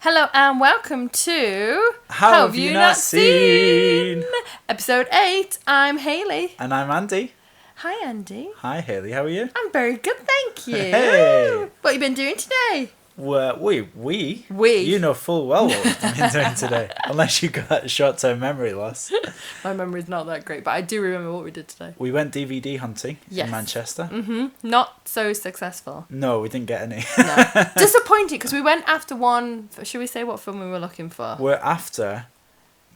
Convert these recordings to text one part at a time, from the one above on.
Hello and welcome to How Have You Not Seen? Episode 8. I'm Hayley. And I'm Andy. Hi Andy. Hi Hayley, how are you? I'm very good, thank you. Hey! What have you been doing today? Well, we? You know full well what we've been doing today. Unless you got short-term memory loss. My memory's not that great, but I do remember what we did today. We went DVD hunting in Manchester. Mm-hmm. Not so successful. No, we didn't get any. No. Disappointed, because we went after one... Should we say what film we were looking for? We're after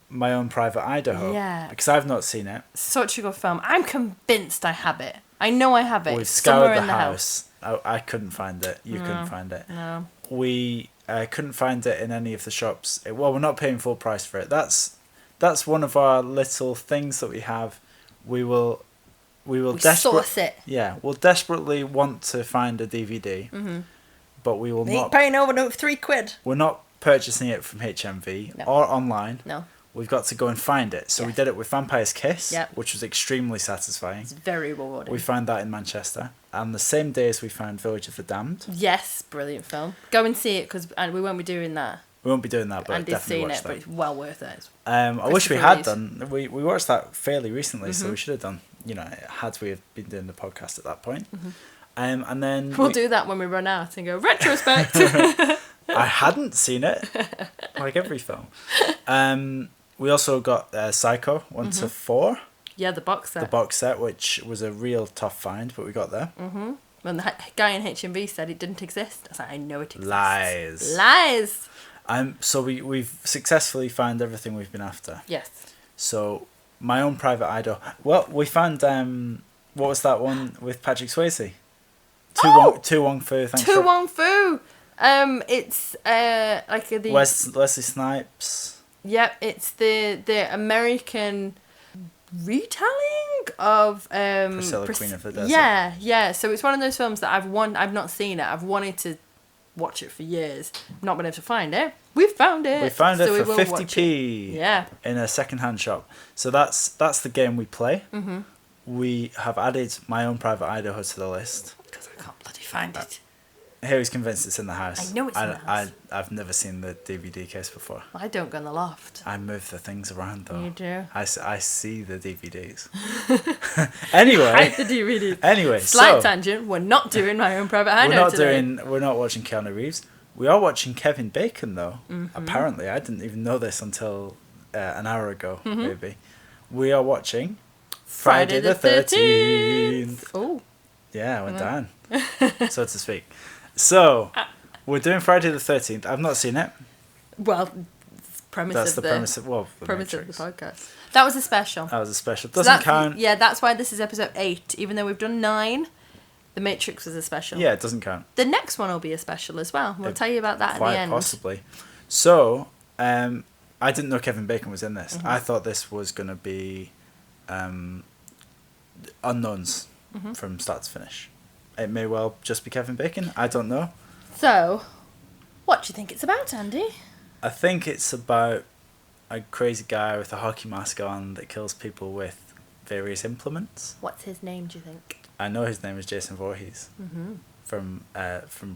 My Own Private Idaho. Yeah. Because I've not seen it. Such a good film. I'm convinced I have it. I know I have it. We've scoured the house. I couldn't find it. You couldn't find it. No. We couldn't find it in any of the shops. Well, we're not paying full price for it. That's one of our little things that we have. We will source it. Yeah, we'll desperately want to find a DVD, but we will not paying over £3. We're not purchasing it from HMV or online. No. We've got to go and find it. So we did it with Vampire's Kiss, which was extremely satisfying. It's very rewarding. We found that in Manchester. And the same day as we found Village of the Damned. Yes, brilliant film. Go and see it, because we won't be doing that. We won't be doing that, but Andy's definitely seen watch it, that. but it's well worth it. I wish we had done. We watched that fairly recently, so we should have done, had we have been doing the podcast at that point. And then... We'll do that when we run out and go, retrospect! I hadn't seen it, like every film. We also got Psycho 1 to 4. Yeah, the box set. The box set, which was a real tough find, but we got there. Mm-hmm. When the guy in HMV said it didn't exist, I was like, I know it exists. Lies! So we've successfully found everything we've been after. Yes. So, My Own Private Idaho. Well, we found, what was that one with Patrick Swayze? Tu Wong Fu. Tu Wong Fu! It's like the... Wesley Snipes. Yep, it's the American retelling of Priscilla, Queen of the Desert. Yeah. So it's one of those films that I've not seen it. I've wanted to watch it for years. Not been able to find it. We've found it. We found it for 50p. Yeah. In a second-hand shop. So that's the game we play. Mm-hmm. We have added My Own Private Idaho to the list. Because I can't bloody find it. Harry's convinced it's in the house. I know it's in the house. I've never seen the DVD case before. I don't go in the loft. I move the things around though. You do? I see the DVDs. Anyway. Hide the DVDs. Anyway, Slight tangent. We're not doing My Own Private Idaho today. We're not watching Keanu Reeves. We are watching Kevin Bacon though. Mm-hmm. Apparently, I didn't even know this until an hour ago. Maybe. We are watching Friday the 13th. Oh. Yeah, I went down, so to speak. So, we're doing Friday the 13th. I've not seen it. Well, That's premise the premise of the podcast. That was a special. That was a special. Doesn't count. Yeah, that's why this is episode 8. Even though we've done 9, The Matrix was a special. Yeah, it doesn't count. The next one will be a special as well. We'll tell you about that at the end. Quite possibly. So, I didn't know Kevin Bacon was in this. I thought this was going to be unknowns from start to finish. It may well just be Kevin Bacon. I don't know. So, what do you think it's about, Andy? I think it's about a crazy guy with a hockey mask on that kills people with various implements. What's his name, do you think? I know his name is Jason Voorhees from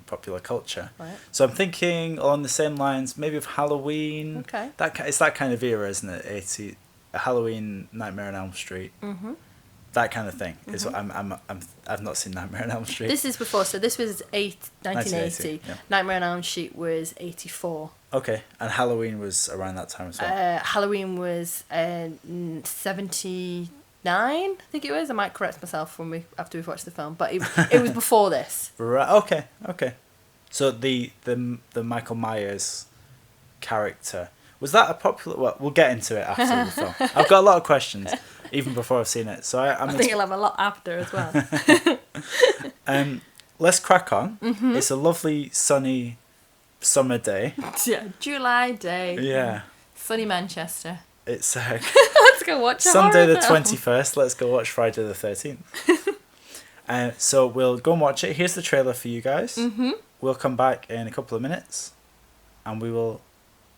popular culture. Right. So I'm thinking along the same lines, maybe of Halloween. Okay. It's that kind of era, isn't it? Halloween, Nightmare on Elm Street. Mm-hmm. That kind of thing is what I've not seen Nightmare on Elm Street. This is before, so this was 1980. Yeah. Nightmare on Elm Street was 84. Okay, and Halloween was around that time as well. Halloween was 79, I think it was. I might correct myself after we've watched the film, but it was before this. Right. Okay. So the Michael Myers character, was that a popular? Well, we'll get into it after the film. I've got a lot of questions. Even before I've seen it. So I think you'll have a lot after as well. Let's crack on. It's a lovely sunny summer day. Yeah, July day. Yeah. Sunny Manchester. It's Let's go watch Sunday the 21st. Let's go watch Friday the 13th. So we'll go and watch it. Here's the trailer for you guys. We'll come back in a couple of minutes and we will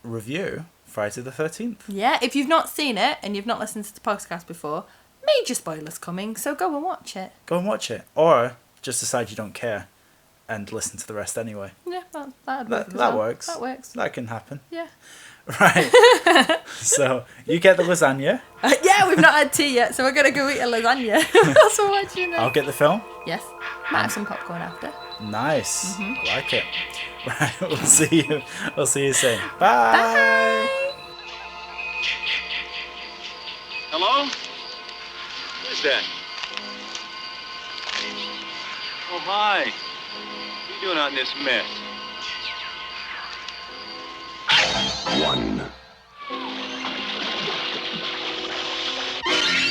review Friday the 13th. Yeah, if you've not seen it and you've not listened to the podcast before, major spoilers coming, so go and watch it. Go and watch it. Or just decide you don't care and listen to the rest anyway. Yeah, that works. That works. That can happen. Yeah. Right. So you get the lasagna. Yeah, we've not had tea yet, so we're gonna go eat a lasagna. That's what watching it. I'll get the film. Yes. Might have some popcorn after. Nice. Mm-hmm. I like it. Right. We'll see you. We'll see you soon. Bye. Bye. Hello? Who's that? Oh, hi. What are you doing out in this mess? 1,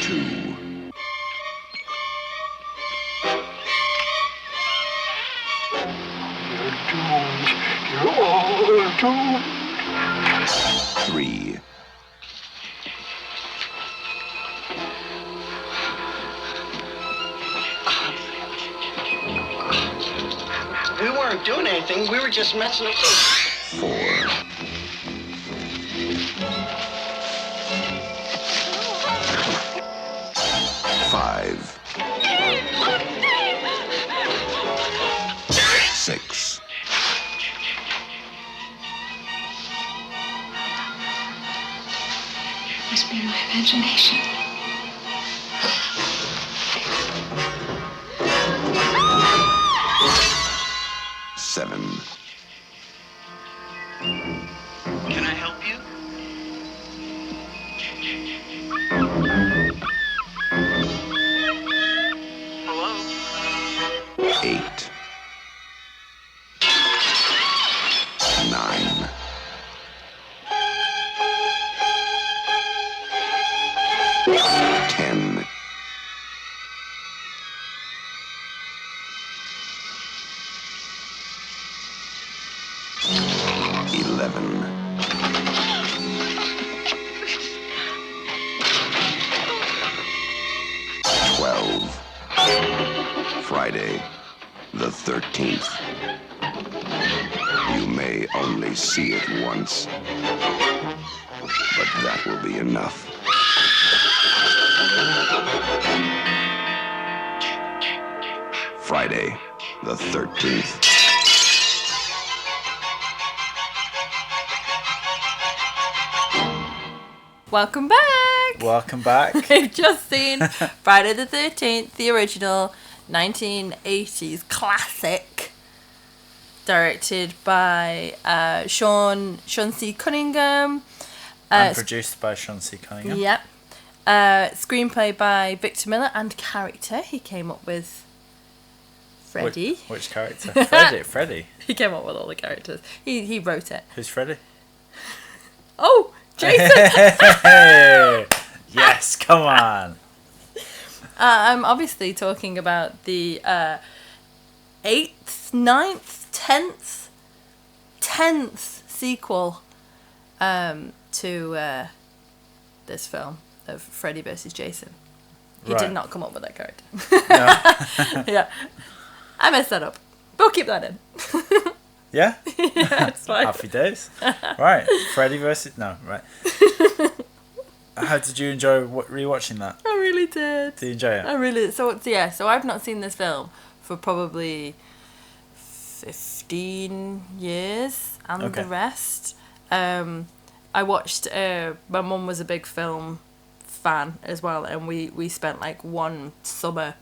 2, 3. We weren't doing anything. We were just messing with 4. 5. 6. 'Must be my imagination. 7. Can I help you? Hello? 8. 9. 10. 11. 12. Friday, the 13th. You may only see it once, but that will be enough. Friday, the 13th. Welcome back. Welcome back. We've just seen Friday the 13th, the original 1980s classic, directed by Sean C. Cunningham. And produced by Sean C. Cunningham. Yep. Screenplay by Victor Miller, and character he came up with Freddie. Which character? Freddie. He came up with all the characters. He wrote it. Who's Freddie? Oh, Jason. Yes, come on. I'm obviously talking about the 8th, 9th, 10th sequel to this film of Freddy versus Jason. He Right. did not come up with that character. No. Yeah. I messed that up. We'll keep that in. Yeah? Yeah, it's fine. Happy days. Right. Freddy versus... No, right. How did you enjoy rewatching that? I really did. Did you enjoy it? I really... So I've not seen this film for probably 15 years and Okay. the rest. I watched... my mum was a big film fan as well, and we spent like one summer,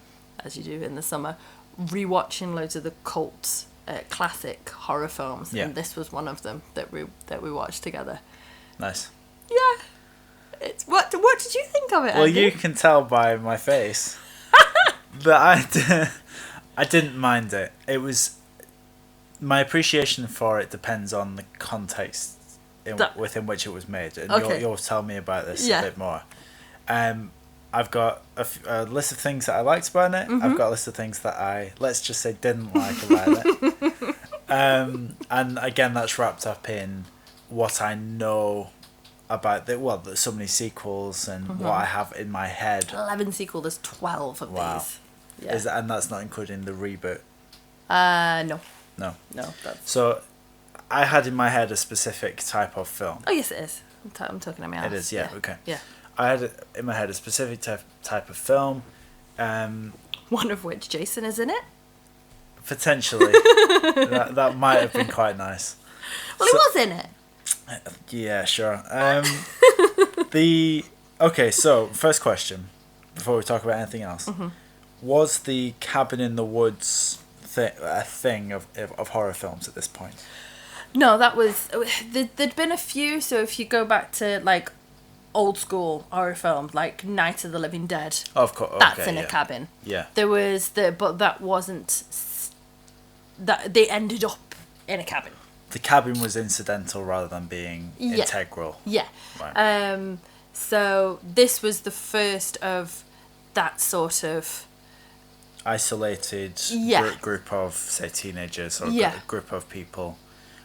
as you do in the summer, rewatching loads of the cult classic horror films, Yeah. and this was one of them that we watched together. Nice. Yeah. It's what did you think of it, Well, Andy? you can tell by my face that I didn't mind it. It was... My appreciation for it depends on the context within which it was made. And Okay. you'll tell me about this Yeah. a bit more. I've got a list of things that I liked about it. Mm-hmm. I've got a list of things that I, let's just say, didn't like about it. And again, that's wrapped up in what I know about there's so many sequels and Mm-hmm. what I have in my head. 11 sequel, there's 12 of Wow. these. Yeah. And that's not including the reboot. No. No. No, that's... So I had in my head a specific type of film. Oh, yes, it is. I'm talking about my It is, yeah, okay. Yeah. I had in my head a specific type of film. One of which Jason is in it. Potentially. that might have been quite nice. Well, he was in it. Yeah, sure. Okay, so first question, before we talk about anything else. Mm-hmm. Was the cabin in the woods a thing of horror films at this point? No, that was... There'd been a few, so if you go back to, like, old school horror films, like Night of the Living Dead. Of course. That's in a cabin. Yeah. There was... But that wasn't... That they ended up in a cabin. The cabin was incidental rather than being integral. Yeah. Right. So this was the first of that sort of... Isolated group of, say, teenagers or group of people.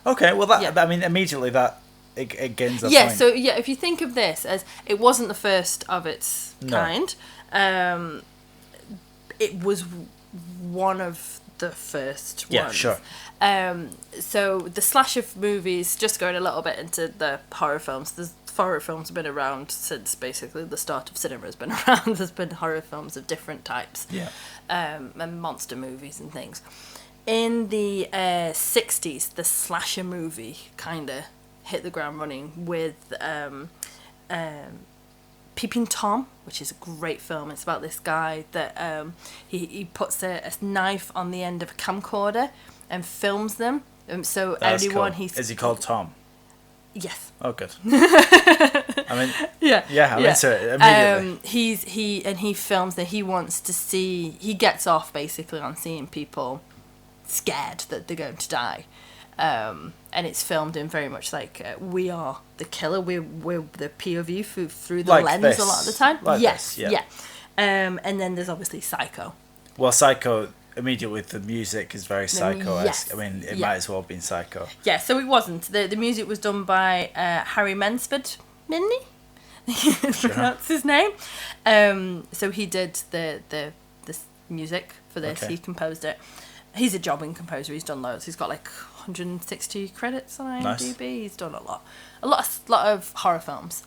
Okay, well, I mean, immediately that it gains a point. So, if you think of this as... It wasn't the first of its kind. It was one of the first ones. Yeah, sure. So the slasher movies, just going a little bit into the horror films, the horror films have been around since basically the start of cinema has been around. There's been horror films of different types. Yeah. And monster movies and things. In the 60s, the slasher movie kind of hit the ground running with Peeping Tom, which is a great film. It's about this guy that he puts a knife on the end of a camcorder and films them. So That's everyone cool. Is he called Tom? Yes. Oh, good. I mean, I'm into it immediately. He films that he wants to see. He gets off basically on seeing people scared that they're going to die. And it's filmed in very much like we are the killer. We're the POV through the lens a lot of the time. Yes. And then there's obviously Psycho. Well, Psycho, immediately the music is very Psycho-esque. Yes. I mean, it might as well have been Psycho. Yeah, so it wasn't. The music was done by Harry Mensford Minnie. That's his name. So he did the music for this. Okay. He composed it. He's a jobbing composer. He's done loads. He's got like 160 credits on IMDb. Nice. He's done a lot of horror films.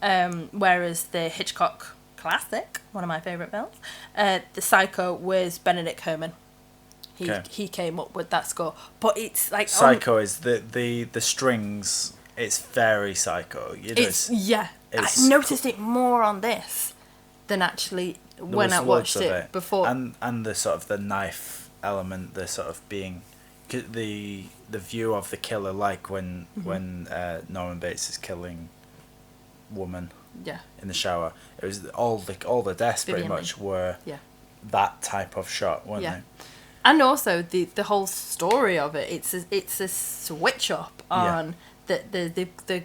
Whereas the Hitchcock classic, one of my favourite films, the Psycho was Benedict Herman. He came up with that score, but it's like Psycho is the strings. It's very Psycho. You know, I noticed it more on this than actually when I watched it before. And the sort of the knife element, the sort of being the view of the killer, like when Norman Bates is killing woman in the shower. It was all the deaths pretty much were that type of shot, weren't they? And also the whole story of it, it's a switch up on the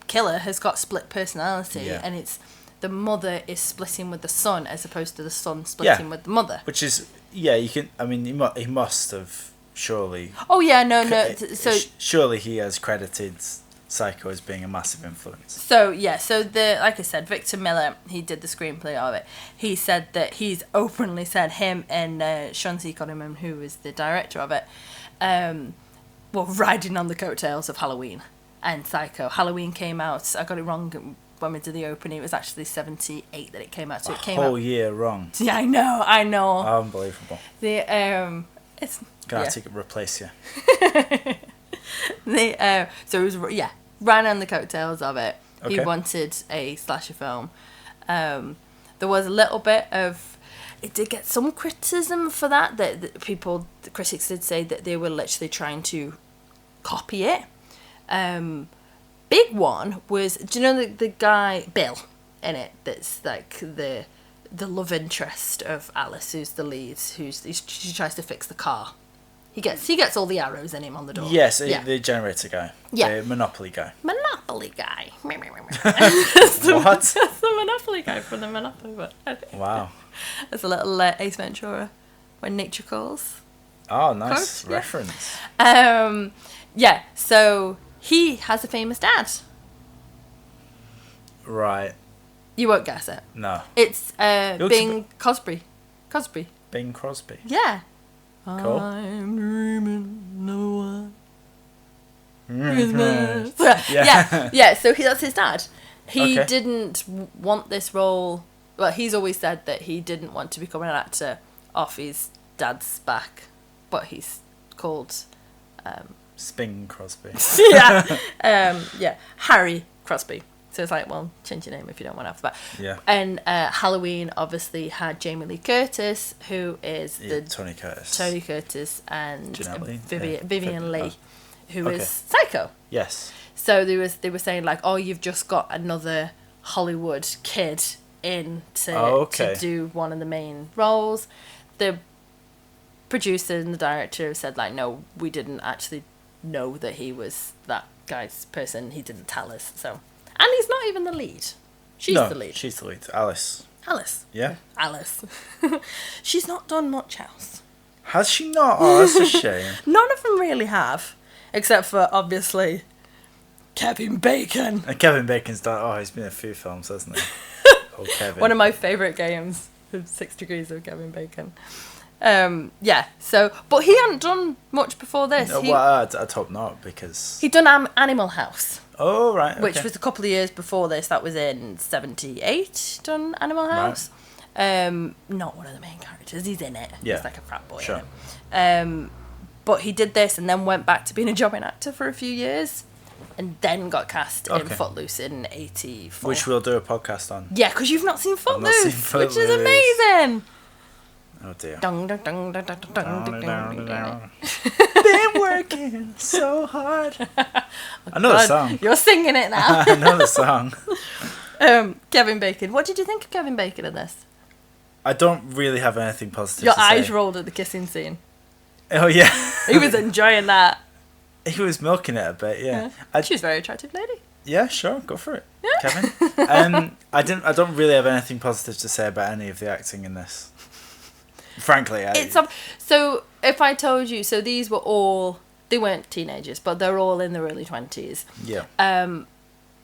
killer has got split personality, and it's the mother is splitting with the son as opposed to the son splitting with the mother. Which is you can. I mean, he must have surely. Oh yeah, no. So surely he has credited Psycho as being a massive influence. So like I said, Victor Miller, he did the screenplay of it. He said that he's openly said him and Sean C. Connery, who was the director of it, were riding on the coattails of Halloween and Psycho. Halloween came out. I got it wrong when we did the opening. It was actually 1978 that it came out. So it came out. A whole year wrong. Yeah, I know. Unbelievable. It's gonna have to replace you. So it was ran on the coattails of it. Okay. He wanted a slasher film. There was a little bit of... It did get some criticism for that the critics did say that they were literally trying to copy it. Big one was, do you know the guy Bill in it that's like the love interest of Alice, who's the lead, she tries to fix the car. He gets all the arrows in him on the door. Yes, the generator guy. Yeah. The Monopoly guy. Monopoly guy. What? That's the Monopoly guy from the Monopoly book. Wow. That's a little Ace Ventura, When Nature Calls. Oh, nice reference. So he has a famous dad. Right. You won't guess it. No. It's Bing Crosby. Bing Crosby. Yeah. Cool. I'm dreaming no one. Yeah. So that's his dad. He didn't want this role. Well, he's always said that he didn't want to become an actor off his dad's back. but he's called Sping Crosby. Harry Crosby. So it's like, well, change your name if you don't want alphabet. Yeah. And Halloween obviously had Jamie Lee Curtis, who is Tony Curtis. Tony Curtis and Janelle Lee? Vivian Lee, who Okay. is Psycho. Yes. So they were saying like, oh, you've just got another Hollywood kid in to do one of the main roles. The producer and the director said like, no, we didn't actually know that he was that guy's person. He didn't tell us. So, and he's not even the lead. She's the lead. She's the lead. Alice. Yeah. Alice. She's not done much else. Has she not? Oh, that's a shame. None of them really have, except for obviously Kevin Bacon. And Kevin Bacon's done. Oh, he's been in a few films, hasn't he? Oh, Kevin. One of my favourite games, 6 Degrees of Kevin Bacon. So, but he hadn't done much before this. No, well, I'd hope not, because... He'd done Animal House. Oh, right, okay. Which was a couple of years before this. That was in 78, done Animal House. Right. Not one of the main characters. He's in it. Yeah. He's like a frat boy. Sure. In it. But he did this and then went back to being a jobbing actor for a few years. And then got cast in Footloose in 84. Which we'll do a podcast on. Yeah, because you've not seen Footloose, Footloose, which is amazing. Oh dear. Dun, dun, dun, dun, dun, dun, dun, dun. Been working so hard. I know the song. You're singing it now. I know the song. Kevin Bacon. What did you think of Kevin Bacon in this? I don't really have anything positive Your to eyes say. rolled at the kissing scene. Oh yeah. He was enjoying that. He was milking it a bit, yeah. She was a very attractive lady. Yeah, sure, go for it, Yeah. Kevin. I don't really have anything positive to say about any of the acting in this. Frankly, so if I told you, so these were all, they weren't teenagers, but they're all in their early 20s. Yeah.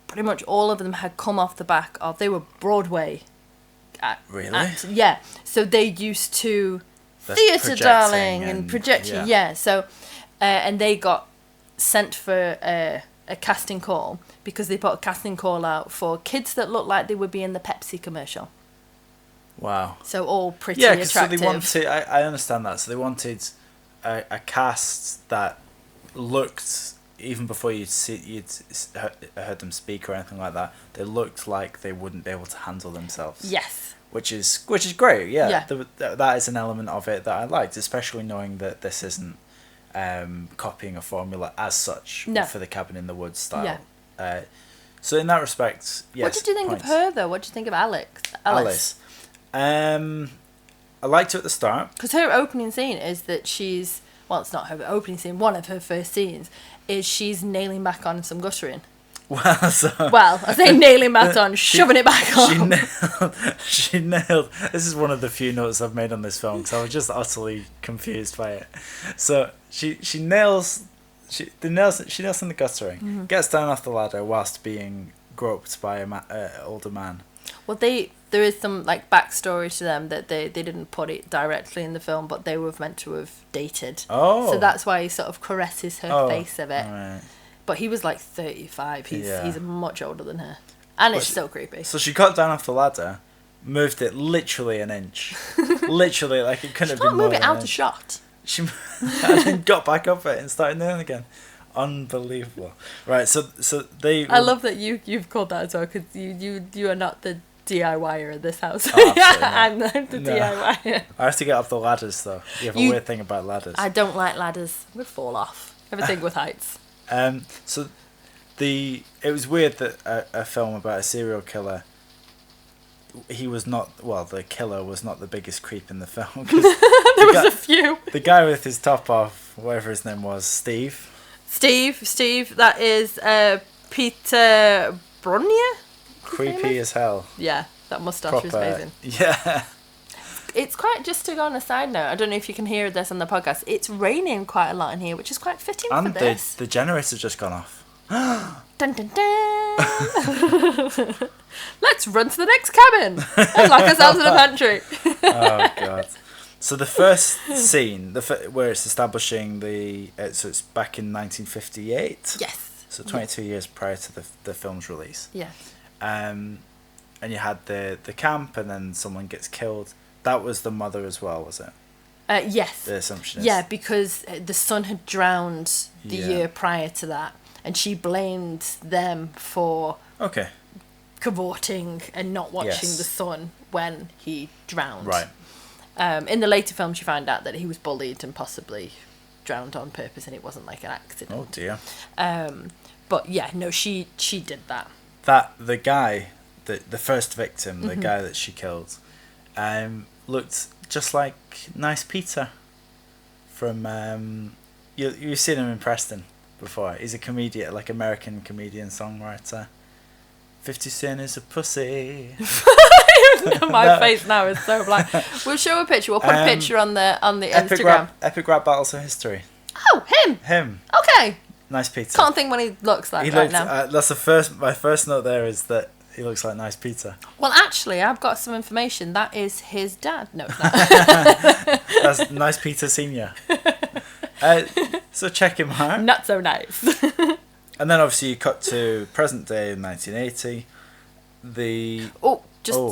Pretty much all of them had come off the back of, they were Broadway. Really? Yeah. So they used to theatre darling and projecting. Yeah. So, and they got sent for a casting call because they put a casting call out for kids that looked like they would be in the Pepsi commercial. Wow. So all pretty attractive. attractive. So they wanted. I understand that. So they wanted a cast that looked, even before you'd heard them speak or anything like that, they looked like they wouldn't be able to handle themselves. Yes. Which is great. Yeah. That is an element of it that I liked, especially knowing that this isn't copying a formula as such for the Cabin in the Woods style. Yeah. So in that respect, yes. What did you think of her though? What did you think of Alice? I liked her at the start. Because her opening scene is that she's, well, it's not her opening scene, one of her first scenes is she's nailing back on some guttering. Well, I say nailing back on, shoving it back on. She nailed. This is one of the few notes I've made on this film because I was just utterly confused by it. So she nails in the guttering, gets down off the ladder whilst being groped by an older man. Well, there is some like backstory to them that they didn't put it directly in the film, but they were meant to have dated. Oh. So that's why he sort of caresses her face a bit. Right. But he was like 35. He's much older than her. And it's so creepy. So she got down off the ladder, moved it literally an inch. Literally, like it couldn't have been more move it than out an of shot. She and then got back up it and started nailing again. Unbelievable. Right, so they... I love that you've called that as well, because you are not the DIYer of this house. Oh, I'm the DIYer. I have to get up the ladders, though. You have a weird thing about ladders. I don't like ladders. We'd fall off. Everything with heights. So it was weird that a film about a serial killer, the killer was not the biggest creep in the film. There was a few. The guy with his top off, whatever his name was, Steve, that is Peter Brunier. Creepy as hell. Yeah, that moustache is amazing. Yeah. It's quite, just to go on a side note, I don't know if you can hear this on the podcast, it's raining quite a lot in here, which is quite fitting for this. And the generator's just gone off. Dun, dun, dun. Let's run to the next cabin and lock ourselves in a pantry. Oh, God. So the first scene, where it's establishing so it's back in 1958. Yes. So 22 years prior to the film's release. Yeah. And you had the camp, and then someone gets killed. That was the mother as well, was it? Yes. The assumption is. Yeah, because the son had drowned the Yeah. year prior to that, and she blamed them for Okay. cavorting and not watching Yes. the son when he drowned. Right. In the later film, she found out that he was bullied and possibly drowned on purpose, and it wasn't like an accident. Oh dear. But yeah, no, she did that. The guy, the first victim, the guy that she killed, looked just like Nice Peter from you've seen him in Preston before. He's a comedian, like American comedian songwriter. 50 Cent is a pussy. My face now is so blank. We'll show a picture. We'll put a picture on the Instagram. Epic rap battles of history. Oh, him. Him. Okay. Nice Peter. Can't think what he looks like right now. That's my first note there is that he looks like Nice Peter. Well, actually, I've got some information. That is his dad. No, it's not. That's Nice Peter Senior. So check him out. Not so nice. And then obviously you cut to present day in 1980.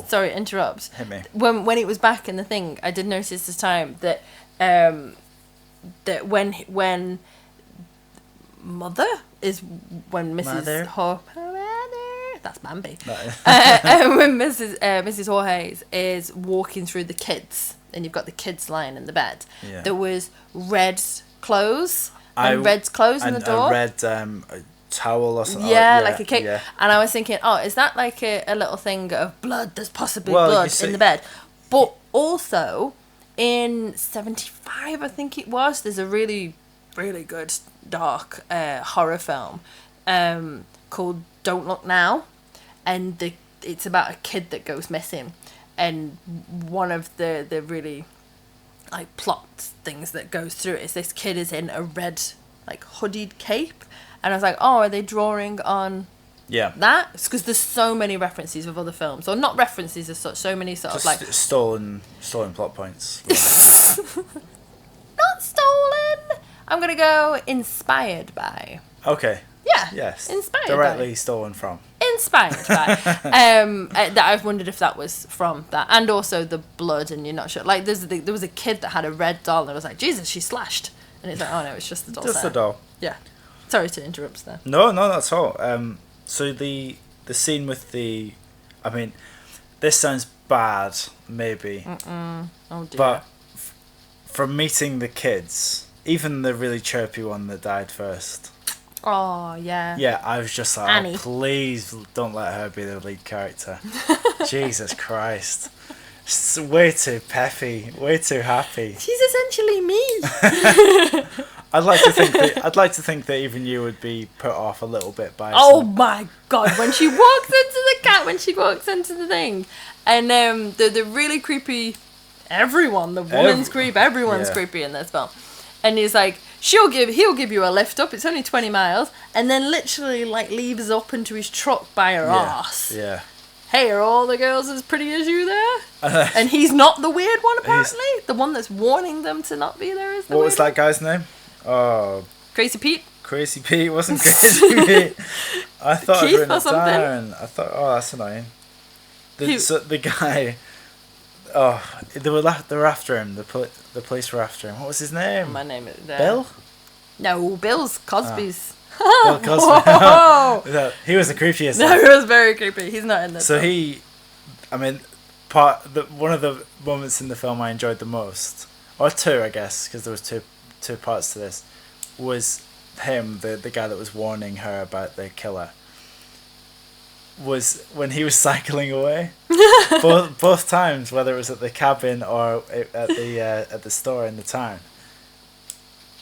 Sorry, interrupt. Hit me. When it was back in the thing, I did notice this time that when Mother is when Mrs. That's Bambi. When Mrs. Jorge's is walking through the kids, and you've got the kids lying in the bed. Yeah. There was red clothes and red clothes in the door. A red towel or something. Yeah, like a cake. Yeah. And I was thinking, is that like a little thing of blood? There's possibly Well, blood in the bed. But also, in 75, I think it was, there's a really, really good dark horror film called Don't Look Now. And it's about a kid that goes missing. And one of the really like plot things that goes through it is this kid is in a red like hoodied cape. And I was like, are they drawing on that? It's because there's so many references of other films. Or not references as such, so many sort Just of like... stolen plot points. Not stolen! I'm going to go inspired by. Okay. Yeah. Yes. Inspired Directly by. stolen from. Inspired by. That I've wondered if that was from that. And also the blood, and you're not sure. Like, there was a kid that had a red doll, and I was like, Jesus, she's slashed. And it's like, oh no, it's just the doll. Just the doll. Yeah. Sorry to interrupt there. No, not at all. So the scene with the... I mean, this sounds bad, maybe. Oh dear. But from meeting the kids, even the really chirpy one that died first... Oh, yeah. Yeah, I was just like, Annie. Please don't let her be the lead character. Jesus Christ. She's way too peppy, way too happy. She's essentially me. I'd like to think that even you would be put off a little bit by Oh my god, when she walks into the thing, and the really creepy, woman's creepy, everyone's creepy in this film, and he's like, he'll give you a lift up, it's only 20 miles, and then literally like leaves up into his truck by her arse. Yeah. Hey, are all the girls as pretty as you there? And he's not the weird one, apparently. The one that's warning them to not be there is the What weird was that guy's name? Oh, Crazy Pete? Crazy Pete wasn't Crazy Pete. I thought I'd Keith written or it something? down. I thought, that's annoying. The guy, they were after him. The police were after him. What was his name? My name is Bill? No, Bill's Cosby's. Bill Cosby. No, he was the creepiest. No, he was very creepy. He's not in this. So one of the moments in the film I enjoyed the most, or two, I guess, because there was two parts to this, was him, the guy that was warning her about the killer, was when he was cycling away. both times, whether it was at the cabin or at the store in the town.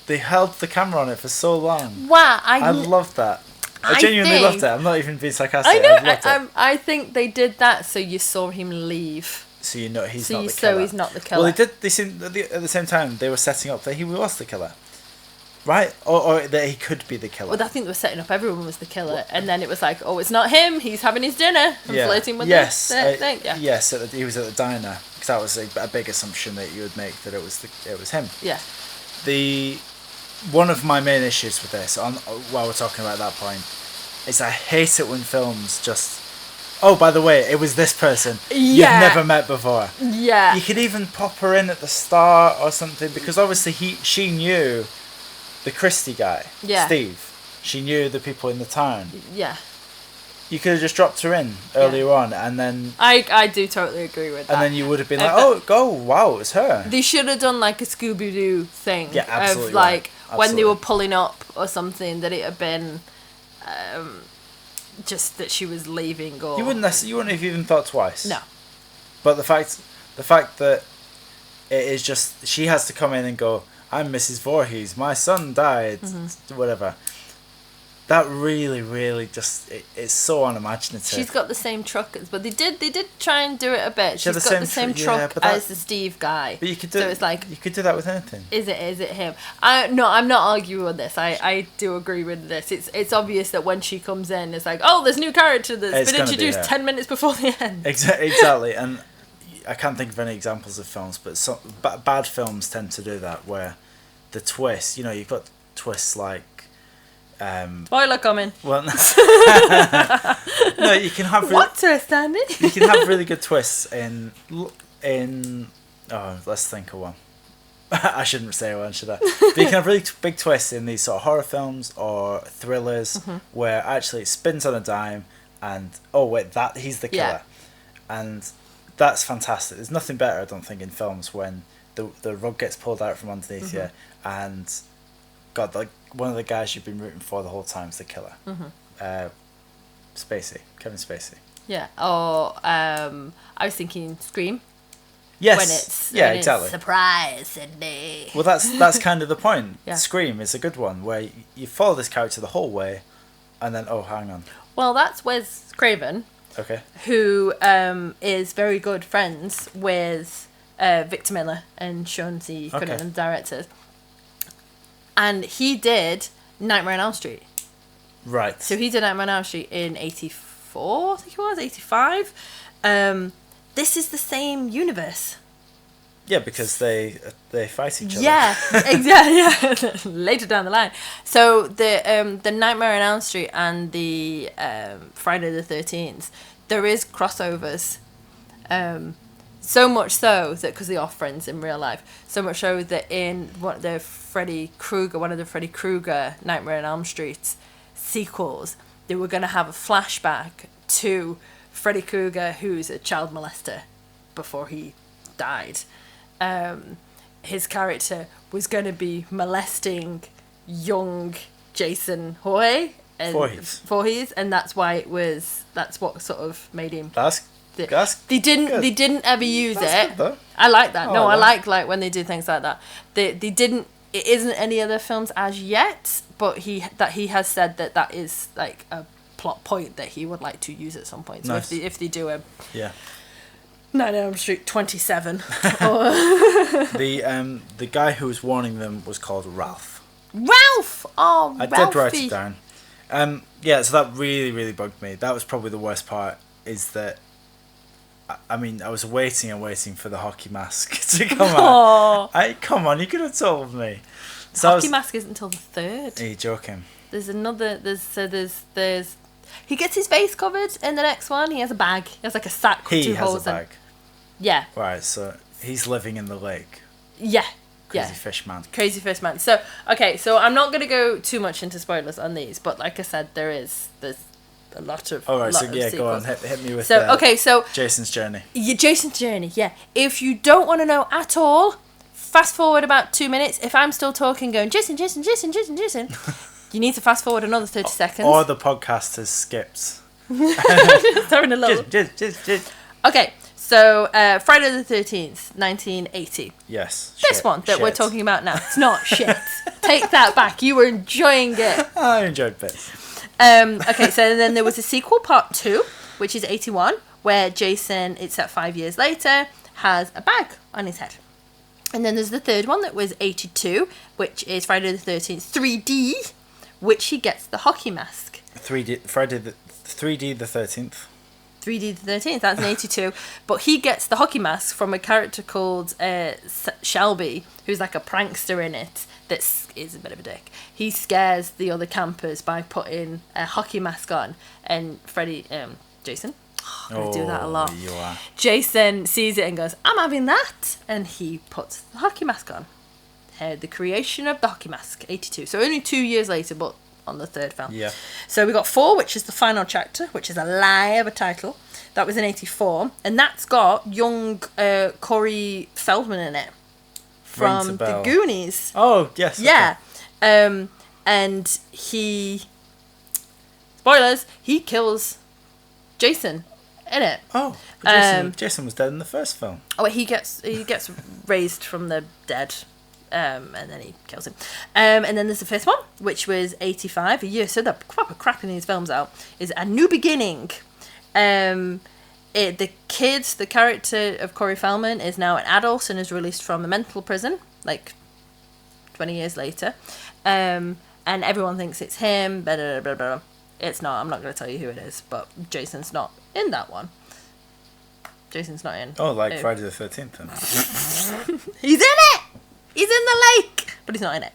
They held the camera on it for so long. Wow, I loved that. I genuinely loved it. I'm not even being sarcastic. I know. loved it. I think they did that so you saw him leave. So you know he's not the killer. So he's not the killer. Well, they seemed at the same time they were setting up that he was the killer, right? Or that he could be the killer. Well, I think they were setting up everyone was the killer, and then it was like, oh, it's not him. He's having his dinner and flirting with the thing. Yeah. Yes, he was at the diner because that was a big assumption that you would make that it was him. Yeah. One of my main issues with this, while we're talking about that point, is I hate it when films just oh, by the way, it was this person you've Yeah. never met before. Yeah. You could even pop her in at the start or something, because obviously she knew the Christie guy, Yeah. Steve. She knew the people in the town. Yeah. You could have just dropped her in earlier on, and then I do totally agree with that. and then you would have been like, oh, wow, it's her. They should have done like a Scooby-Doo thing. Yeah, absolutely Of like right. when they were Absolutely. pulling up or something, that it had been just that she was leaving or... You wouldn't have even thought twice. No. But the fact that it is just, she has to come in and go, I'm Mrs. Voorhees, my son died, whatever. That really, really just, it's so unimaginative. She's got the same truck, but they did try and do it a bit. She had She's the got the same same tr- yeah, truck but that- as the Steve guy. But you could do, so it's like, you could do that with anything. is it him? No, I'm not arguing with this. I do agree with this. It's obvious that when she comes in, it's like, oh, there's a new character that's It's been gonna be introduced her. 10 minutes before the end. Exactly, and I can't think of any examples of films, but some bad films tend to do that, where the twist, you've got twists like, Spoiler coming. well, no, you can have really, What twist, Andy? you can have really good twists in let's think of one. I shouldn't say one, should I? But you can have really big twists in these sort of horror films or thrillers where actually it spins on a dime and oh wait, he's the killer. Yeah. And that's fantastic. There's nothing better, I don't think, in films when the rug gets pulled out from underneath you and God, like one of the guys you've been rooting for the whole time is the killer. Kevin Spacey. Yeah. Or I was thinking Scream. Yes. When exactly. It's surprise, Sydney. Well, that's kind of the point. Yeah. Scream is a good one where you follow this character the whole way, and then hang on. Well, that's Wes Craven, Okay. who is very good friends with Victor Miller and Sean C. Cunningham, Okay. the directors. And he did Nightmare on Elm Street. Right. So he did Nightmare on Elm Street in 84, I think it was, 85. This is the same universe. Yeah, because they fight each other. Yeah, exactly. Yeah. Later down the line. So the Nightmare on Elm Street and the Friday the 13th, there is crossovers. So much so that, because they are friends in real life, so much so that in one of the Freddy Krueger Nightmare on Elm Street sequels, they were going to have a flashback to Freddy Krueger, who's a child molester before he died. His character was going to be molesting young Jason Voorhees, and that's what sort of made him. They didn't ever use That's it. good, though. I like that. Oh, No, I I like like when they do things like that. They didn't. It isn't any other films as yet, but he has said that is like a plot point that he would like to use at some point. So Nice. if they do a Yeah. Nightmare on Elm Street 27, or The guy who was warning them was called Ralph. Ralph. Oh, I Ralphie. did write it down. Yeah, so that really, really bugged me. That was probably the worst part. Is that I mean, I was waiting and waiting for the hockey mask to come out. Come on, you could have told me. So Hockey mask isn't until the 3rd. Are you joking? There's another. There's. He gets his face covered in the next one. He has a bag. He has like a sack with He two has holes a in. bag. Yeah. Right, so he's living in the lake. Yeah. Crazy fish man. Crazy fish man. So okay, so I'm not gonna go too much into spoilers on these, but like I said, there's a lot of. All right, so lot of yeah, go on, sequels. hit me with. So okay, so Jason's journey. Jason's journey. Yeah. If you don't want to know at all, fast forward about 2 minutes. If I'm still talking, going Jason, you need to fast forward another 30 seconds. Or the podcast has skipped. Throwing a little. Okay, so Friday the 13th, 1980. Yes. This one that we're talking about now. It's not shit. Take that back. You were enjoying it. I enjoyed bits. Okay, so then there was a sequel, part 2, which is 81, where Jason, it's set 5 years later, has a bag on his head. And then there's the third one that was 82, which is Friday the 13th 3D, which he gets the hockey mask. 3D the 13th. 3D the 13th, that's in 82. But he gets the hockey mask from a character called Shelby, who's like a prankster in it, that is a bit of a dick. He scares the other campers by putting a hockey mask on, and Jason I'm going to do that a lot. You are. Jason sees it and goes, I'm having that. And he puts the hockey mask on. The creation of the hockey mask, 82. So only 2 years later, but on the third film. Yeah. So we got 4, which is the final chapter, which is a lie of a title. That was in 84. And that's got young Corey Feldman in it. From the Goonies. Oh, yes. Yeah. Okay. And he... Spoilers, he kills Jason in it. Oh, but Jason was dead in the first film. Oh, he gets raised from the dead, and then he kills him. And then there's the fifth one, which was 85, a year. So the proper crapping these films out is A New Beginning. The character of Corey Feldman is now an adult and is released from a mental prison, like 20 years later. And everyone thinks it's him. Blah, blah, blah, blah. It's not. I'm not going to tell you who it is, but Jason's not in that one. Jason's not in. Oh, like Friday the 13th then. He's in it! He's in the lake! But he's not in it.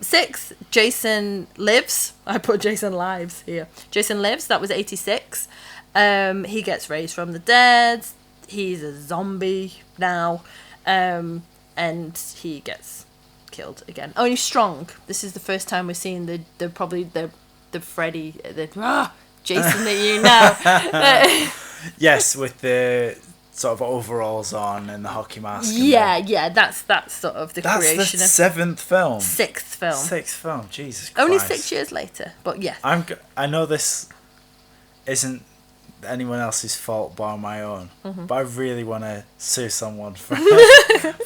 6, Jason Lives. I put Jason Lives here. Jason Lives, that was 86. He gets raised from the dead. He's a zombie now. And he gets killed again. Oh, and he's strong. This is the first time we're seeing the Freddy, Jason that you know. Yes, with the sort of overalls on and the hockey mask. Yeah, that's sort of the creation. That's the seventh film. Sixth film. Jesus Christ. Only 6 years later, but yeah. I know this isn't anyone else's fault bar my own, but I really want to sue someone for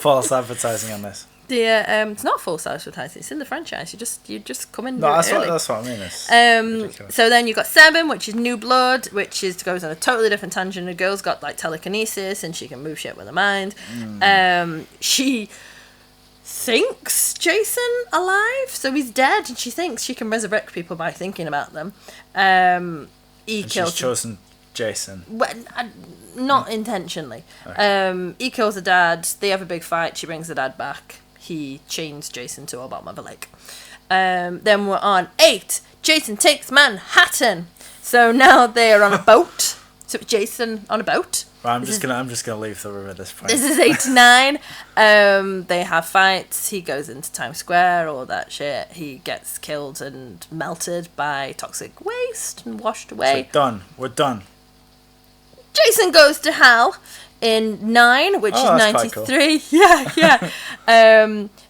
false advertising on this. It's not false advertising. It's in the franchise. You just come in. No, that's early. What I mean. It's so then you got 7, which is New Blood, which goes on a totally different tangent. The girl's got like telekinesis and she can move shit with her mind. She thinks Jason alive, so he's dead, and she thinks she can resurrect people by thinking about them. She's chosen Jason. Well, not intentionally. Okay. He kills the dad. They have a big fight. She brings the dad back. He chains Jason to a bottom of a lake. Then we're on 8. Jason takes Manhattan. So now they're on a boat. So it's Jason on a boat. Well, I'm just gonna leave the room at this point. This is 8 to 9. They have fights. He goes into Times Square, all that shit. He gets killed and melted by toxic waste and washed away. So we're done. Jason Goes to Hell in 9, which is 93. Cool. Yeah.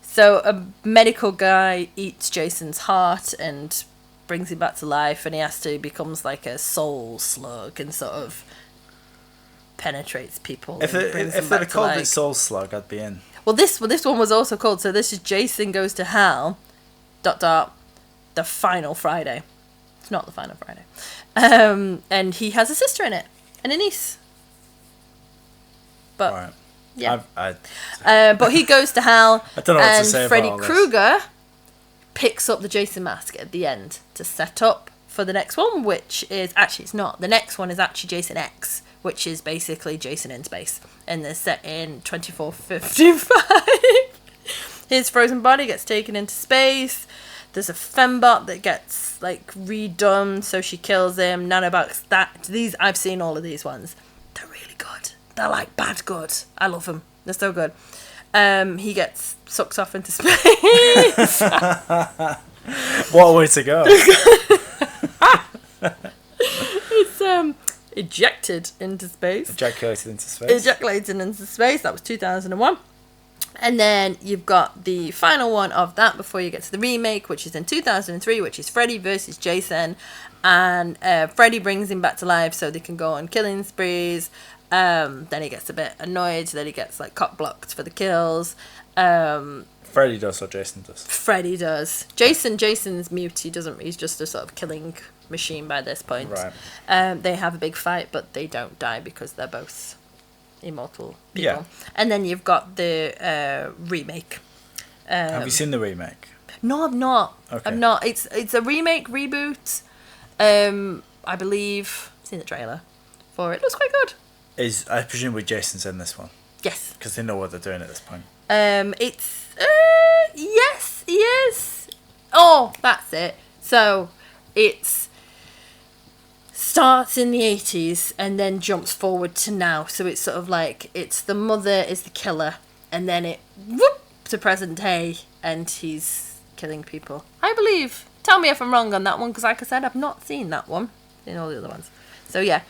So a medical guy eats Jason's heart and brings him back to life, and becomes like a soul slug and sort of penetrates people. If they'd have called it Soul Slug, I'd be in. Well, this one was also called. So this is Jason Goes to Hell. ... The Final Friday. It's not the Final Friday. And he has a sister in it and a niece. But right. Yeah. But he goes to hell. I don't know what to say about Freddy all this. Krueger picks up the Jason mask at the end to set up for the next one, which is actually it's not. The next one is actually Jason X, which is basically Jason in space, and they're set in 2455. His frozen body gets taken into space. There's a fembot that gets like redone, so she kills him. Nanobots. I've seen all of these ones. They're really good. They're like bad good. I love them. They're so good. He gets sucked off into space. What a way to go. It's ejected into space. Ejaculated into space. That was 2001. And then you've got the final one of that before you get to the remake, which is in 2003, which is Freddy versus Jason. And Freddy brings him back to life so they can go on killing sprees. Then he gets a bit annoyed. Then he gets like cock blocked for the kills. Freddy does or Jason does? Freddy does. Jason's mute. He's just a sort of killing machine by this point. Right. They have a big fight, but they don't die because they're both immortal people. Yeah. And then you've got the remake. Have you seen the remake? No, I've not. Okay. I've not. It's a remake reboot. I believe I've seen the trailer for it. Looks quite good. I presume with Jason's in this one? Yes. Because they know what they're doing at this point. Yes, he is. Oh, that's it. So it's starts in the 80s and then jumps forward to now. So it's sort of like, it's the mother is the killer, and then it whoop to present day, and he's killing people. I believe. Tell me if I'm wrong on that one, because like I said, I've not seen that one. In all the other ones. So yeah.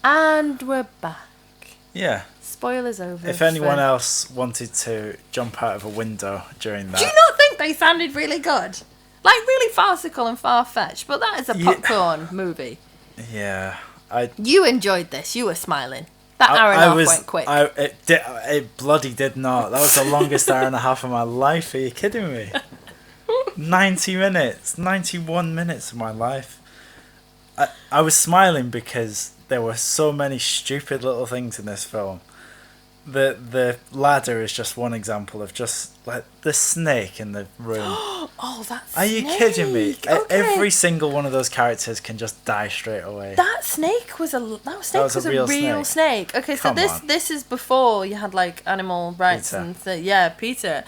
And we're back. Yeah. Spoilers over. If anyone else wanted to jump out of a window during that. Do you not think they sounded really good? Like, really farcical and far-fetched, but that is a popcorn movie. Yeah. You enjoyed this. You were smiling. That hour and a half went quick. It bloody did not. That was the longest hour and a half of my life. Are you kidding me? 90 minutes. 91 minutes of my life. I was smiling because there were so many stupid little things in this film. The ladder is just one example of just like the snake in the room. Oh, that's Are you kidding me? Okay. Every single one of those characters can just die straight away. That snake was a real snake. Okay, so this is before you had like animal rights Peter. Peter.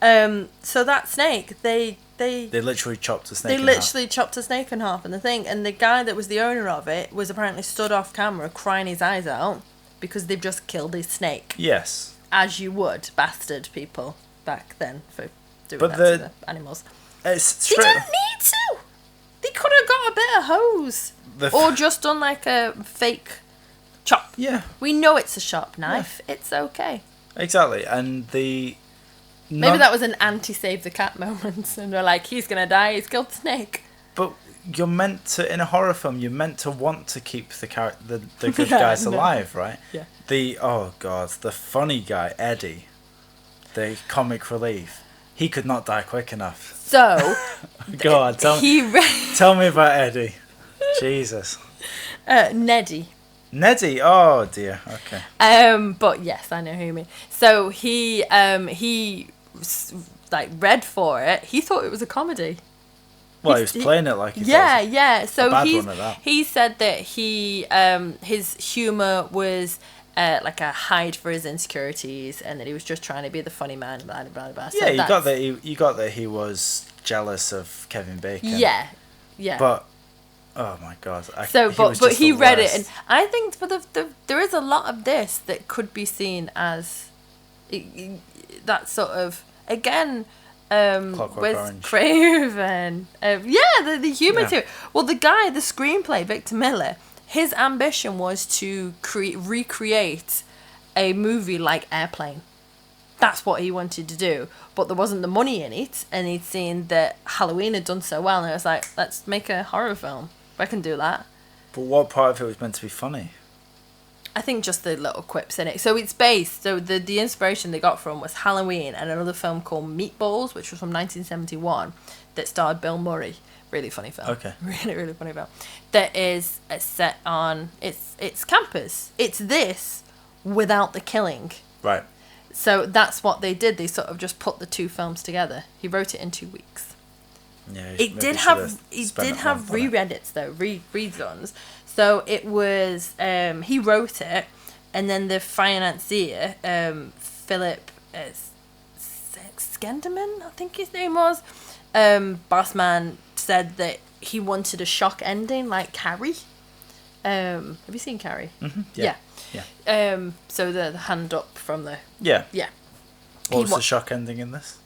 So that snake, they literally chopped a snake. Chopped a snake in half, and the guy that was the owner of it was apparently stood off camera crying his eyes out because they've just killed his snake. Yes. As you would, bastard people back then for doing that to the animals. They didn't need to. They could have got a bit of hose. Or just done like a fake chop. Yeah. We know it's a sharp knife. Yeah. It's okay. Exactly. And maybe that was an anti-save the cat moment. And they're like, he's going to die. He's killed the snake. But you're meant to, in a horror film, you're meant to want to keep the good guys alive, right? Yeah. The funny guy, Eddie, the comic relief, he could not die quick enough. So, go on, tell me about Eddie. Jesus. Neddy. Neddy, oh dear, okay. But yes, I know who you mean. So he like read for it. He thought it was a comedy. Well, he was playing it like he yeah. So he said that his humor was like a hide for his insecurities, and that he was just trying to be the funny man. Blah, blah, blah. So you got that he was jealous of Kevin Bacon. Yeah. But oh my God. But he read it, and I think there is a lot of this that could be seen as that sort of again. Clockwork Orange. Craven. The humor to it. Well, the screenplay, Victor Miller, his ambition was to recreate a movie like Airplane. That's what he wanted to do. But there wasn't the money in it, and he'd seen that Halloween had done so well, and it was like, let's make a horror film. I can do that. But what part of it was meant to be funny? I think just the little quips in it. So it's based, the inspiration they got from was Halloween and another film called Meatballs, which was from 1971, that starred Bill Murray. Really funny film. Okay. Really, really funny film. That is set on, it's campus. It's this without the killing. Right. So that's what they did. They sort of just put the two films together. He wrote it in 2 weeks. Yeah. It did have re-edits though, reruns. So it was, he wrote it, and then the financier, Philip Skenderman, I think his name was, boss man, said that he wanted a shock ending like Carrie. Have you seen Carrie? Mm-hmm. Yeah. So the hand up from the... Yeah. Yeah. What was the shock ending in this?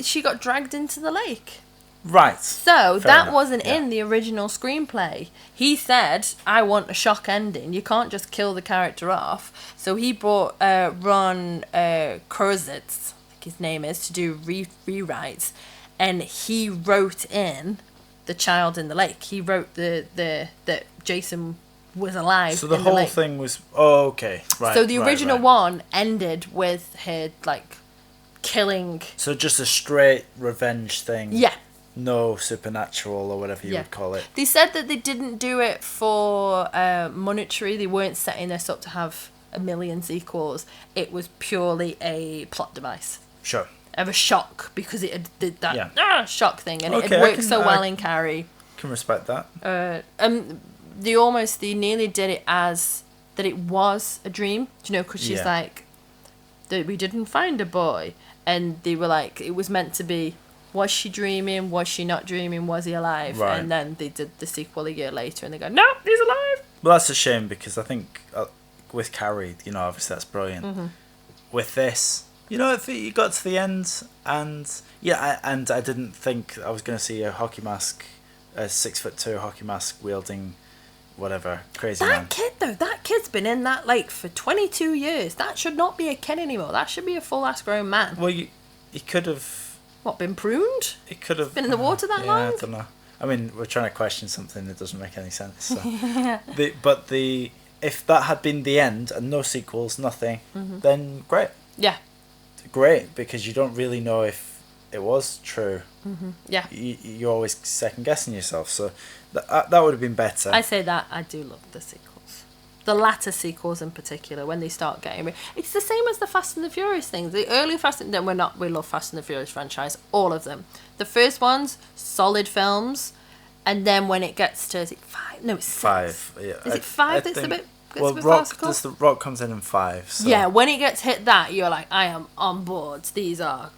She got dragged into the lake. Right. So that wasn't in the original screenplay. He said, I want a shock ending. You can't just kill the character off. So he brought Ron Kurzitz, I think his name is, to do rewrites. And he wrote in the child in the lake. He wrote that Jason was alive. So the whole thing was... Oh, okay. Right. So the original one ended with her, like, killing... So just a straight revenge thing. Yeah. No supernatural or whatever you would call it. They said that they didn't do it for monetary. They weren't setting this up to have 1 million sequels. It was purely a plot device. Sure. Of a shock, because it did that shock thing, and it worked so well in Carrie. Can respect that. They nearly did it as that it was a dream. Do you know? Because she's like, we didn't find a boy, and they were like, it was meant to be Was she dreaming? Was she not dreaming? Was he alive? Right. And then they did the sequel a year later, and they go, no, he's alive. Well, that's a shame because I think with Carrie, you know, obviously that's brilliant. Mm-hmm. With this, you know, if you got to the end and I didn't think I was going to see a hockey mask, a 6'2" hockey mask wielding, whatever crazy man. That kid though, that kid's been in that lake for 22 years. That should not be a kid anymore. That should be a full ass grown man. Well, he could have. What, been pruned? He could have Been in the water that long? I don't know. I mean, we're trying to question something that doesn't make any sense. So. If that had been the end and no sequels, nothing, then great. Yeah. Great, because you don't really know if it was true. Yeah. You're always second guessing yourself, so that would have been better. I say that I do love the sequels. The latter sequels in particular, when they start getting... It's the same as the Fast and the Furious things. The early Fast and... No, we love Fast and the Furious franchise, all of them. The first ones, solid films, and then when it gets to... Is it 5? No, it's 6. 5, yeah. Is it 5 that's a bit... Well, the Rock comes in 5. So Yeah, when it gets hit that, you're like, I am on board. These are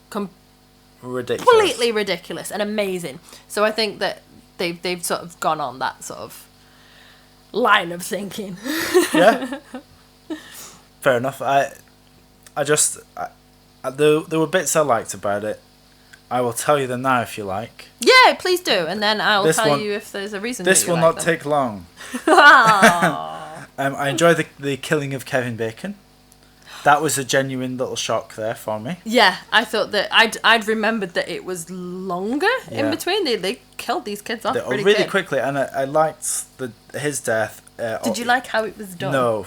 ridiculous. completely ridiculous and amazing. So I think that they've sort of gone on that sort of line of thinking. Yeah. Fair enough. There were bits I liked about it. I will tell you them now if you like. Yeah, please do, and then I'll tell you if there's a reason. This that you will like not them. take long. I enjoyed the killing of Kevin Bacon. That was a genuine little shock there for me. Yeah, I thought that I'd remembered that it was longer in between. They killed these kids off really quickly, and I liked his death. Did you like how it was done? No,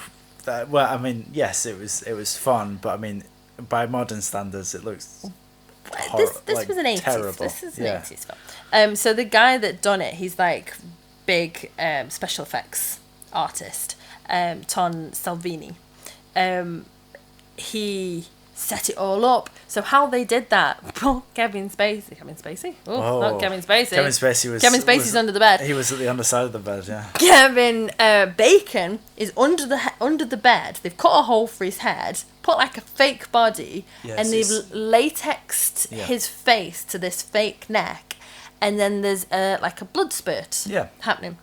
well, I mean, yes, it was fun, but I mean, by modern standards, it looks. This was an 80s. Terrible. This is an 80s film. So the guy that done it, he's like big special effects artist, Ton Salvini. He set it all up. So how they did that? Kevin Spacey. Oh, not Kevin Spacey. Kevin Spacey's under the bed. He was at the underside of the bed. Yeah. Kevin Bacon is under the bed. They've cut a hole for his head, put like a fake body, and they've latexed his face to this fake neck, and then there's like a blood spurt happening.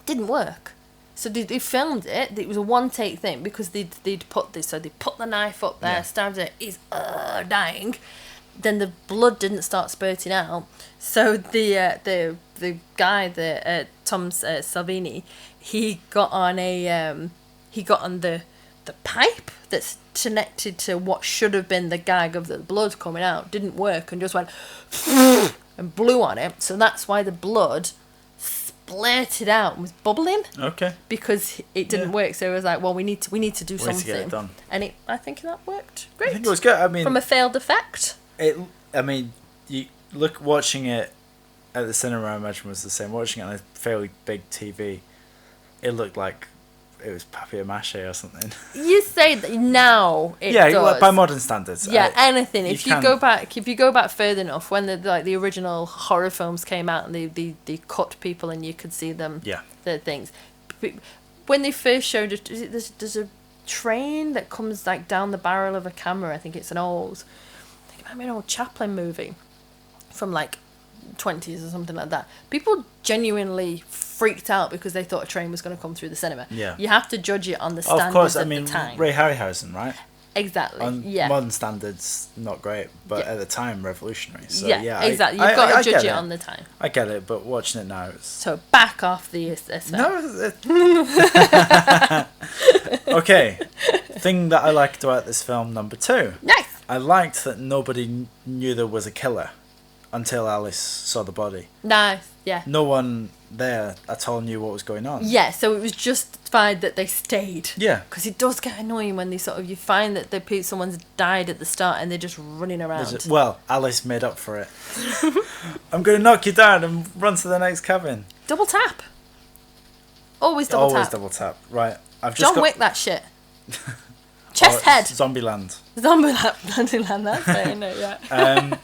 Didn't work. So they filmed it. It was a one take thing because they'd put this. So they put the knife up there, stabbed it. He's dying. Then the blood didn't start spurting out. So the guy, Tom Salvini, he got on the pipe that's connected to what should have been the gag of the blood coming out. Didn't work and just went and blew on it. So that's why the blood splurted out and was bubbling. Okay. Because it didn't work. So it was like, well, we need to do something. To get it done. And I think that worked great. I think it was good. I mean, from a failed effect. You look watching it at the cinema. I imagine was the same. Watching it on a fairly big TV, it looked like it was papier-mâché or something. You say that now it does. Well, by modern standards. Yeah, anything. If you go back further enough, when the original horror films came out and they cut people and you could see them. Yeah. The things. When they first showed it, there's a train that comes like down the barrel of a camera. I think it's an old Chaplin movie from like 20s or something like that. People genuinely freaked out because they thought a train was going to come through the cinema. Yeah. You have to judge it on the standards of the time. Ray Harryhausen, right? Exactly. On modern standards, not great, but at the time, revolutionary. So, exactly. You've got to judge it on the time. I get it, but watching it now, it's... So back off the SF. No. Okay. Thing that I liked about this film, number 2. Nice. I liked that nobody knew there was a killer until Alice saw the body. Nice, yeah. No one there at all knew what was going on. Yeah, so it was justified that they stayed. Yeah. Because it does get annoying when they you find that someone's died at the start and they're just running around. Well, Alice made up for it. I'm going to knock you down and run to the next cabin. Double tap. Always double tap. Always double tap. Right. John Wick that shit. Chest head. Zombieland. Zombieland, that's it, yeah.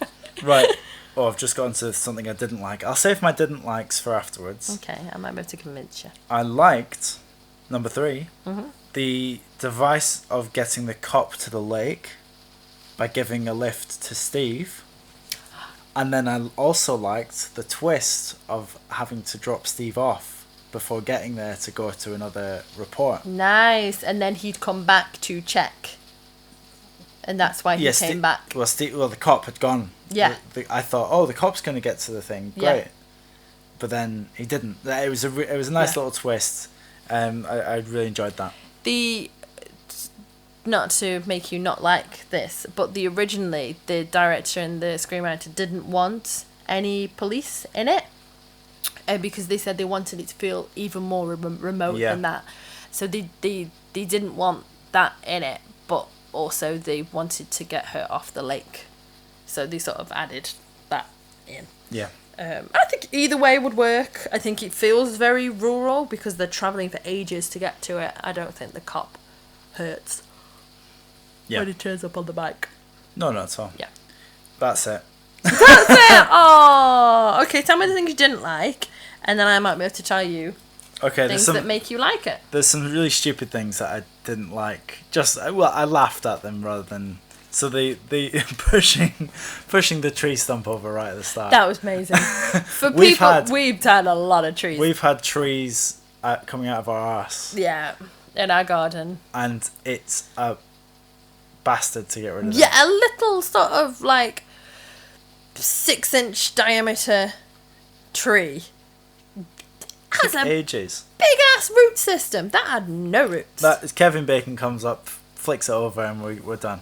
Right. Oh, I've just gotten to something I didn't like. I'll save my didn't likes for afterwards. Okay, I might be able to convince you. I liked, number 3, the device of getting the cop to the lake by giving a lift to Steve. And then I also liked the twist of having to drop Steve off before getting there to go to another report. Nice. And then he'd come back to check. And that's why he came back. Well, the cop had gone. Yeah. I thought, oh, the cop's going to get to the thing. Great. Yeah. But then he didn't. It was a nice little twist. I really enjoyed that. Not to make you not like this, but originally the director and the screenwriter didn't want any police in it, because they said they wanted it to feel even more remote than that. So they didn't want that in it, but also they wanted to get her off the lake, so they sort of added that in. Yeah. I think either way would work. I think it feels very rural because they're travelling for ages to get to it. I don't think the cop hurts when he turns up on the bike. No, not at all. Yeah. That's it. That's it! Oh, okay, tell me the things you didn't like, and then I might be able to tell you things that make you like it. There's some really stupid things that I didn't like. I laughed at them rather than... So the pushing the tree stump over right at the start. That was amazing. For we've had a lot of trees. We've had trees coming out of our arse. Yeah, in our garden. And it's a bastard to get rid of. Yeah, a little sort of 6-inch diameter tree. Has a ages. Big ass root system. That had no roots. Kevin Bacon comes up, flicks it over, and we're done.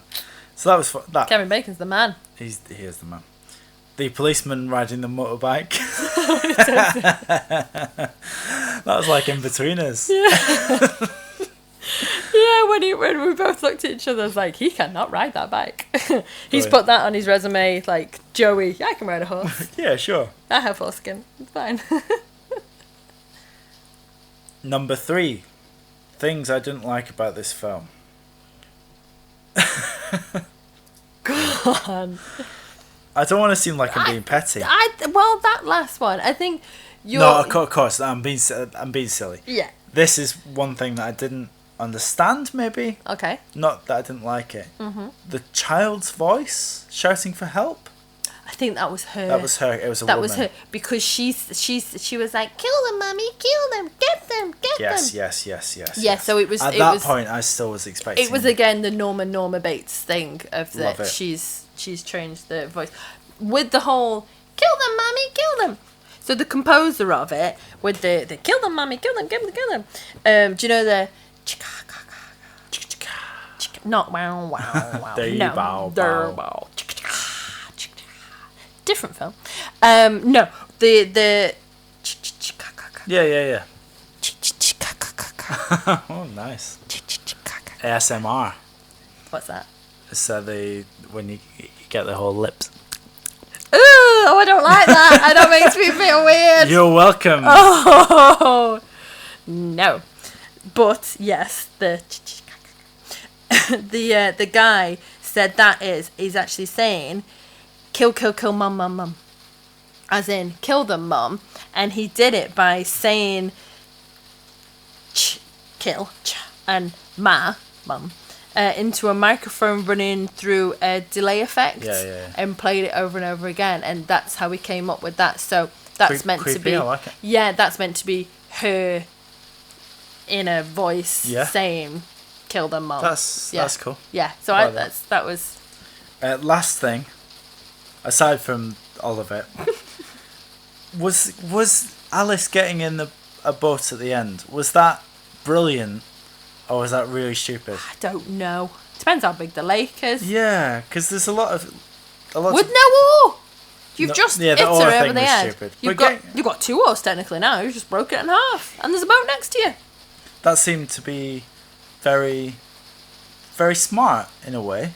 So that was fun. Kevin Bacon's the man. He is the man. The policeman riding the motorbike. That was like in between us. Yeah. Yeah, when we both looked at each other, I was like, he cannot ride that bike. He's put that on his resume, like, Joey, I can ride a horse. Yeah, sure. I have foreskin. It's fine. Number 3. Things I didn't like about this film. Go on. I don't want to seem like I'm being petty. Well, that last one, I think you're... No, of course, I'm being silly. Yeah. This is one thing that I didn't understand, maybe. Okay. Not that I didn't like it. Mm-hmm. The child's voice shouting for help. I think that was her. That was her. It was a woman. That was her, because she was like, kill them, mummy, kill them, get them. Yes. Yeah, so it was... At that point, I still was expecting... It was, again, the Norma Bates thing of Love that it. she's changed the voice. With the whole, kill them, mummy, kill them. So the composer of it, with the kill them, mummy, kill them, kill them. Do you know the... Not wow, wow, wow. Bow. Different film. No, the. Yeah. Oh, nice. ASMR. What's that? So when you get the whole lips. Ooh, I don't like that. That makes me feel weird. You're welcome. Oh no, but yes, the guy said he's actually saying kill mum, as in kill them, mum, and he did it by saying kill and mum into a microphone running through a delay effect, and played it over and over again, and that's how he came up with that. So that's meant to be, I like it. Yeah, that's meant to be her inner voice saying kill them, mum. That's cool. Yeah, so that was last thing, aside from all of it, was Alice getting in a boat at the end? Was that brilliant, or was that really stupid? I don't know. Depends how big the lake is. Yeah, because there's a lot with no oar. You've just hit her oar over thing the was head. stupid. You've got 2 oars technically now. You just broke it in half, and there's a boat next to you. That seemed to be very, very smart in a way.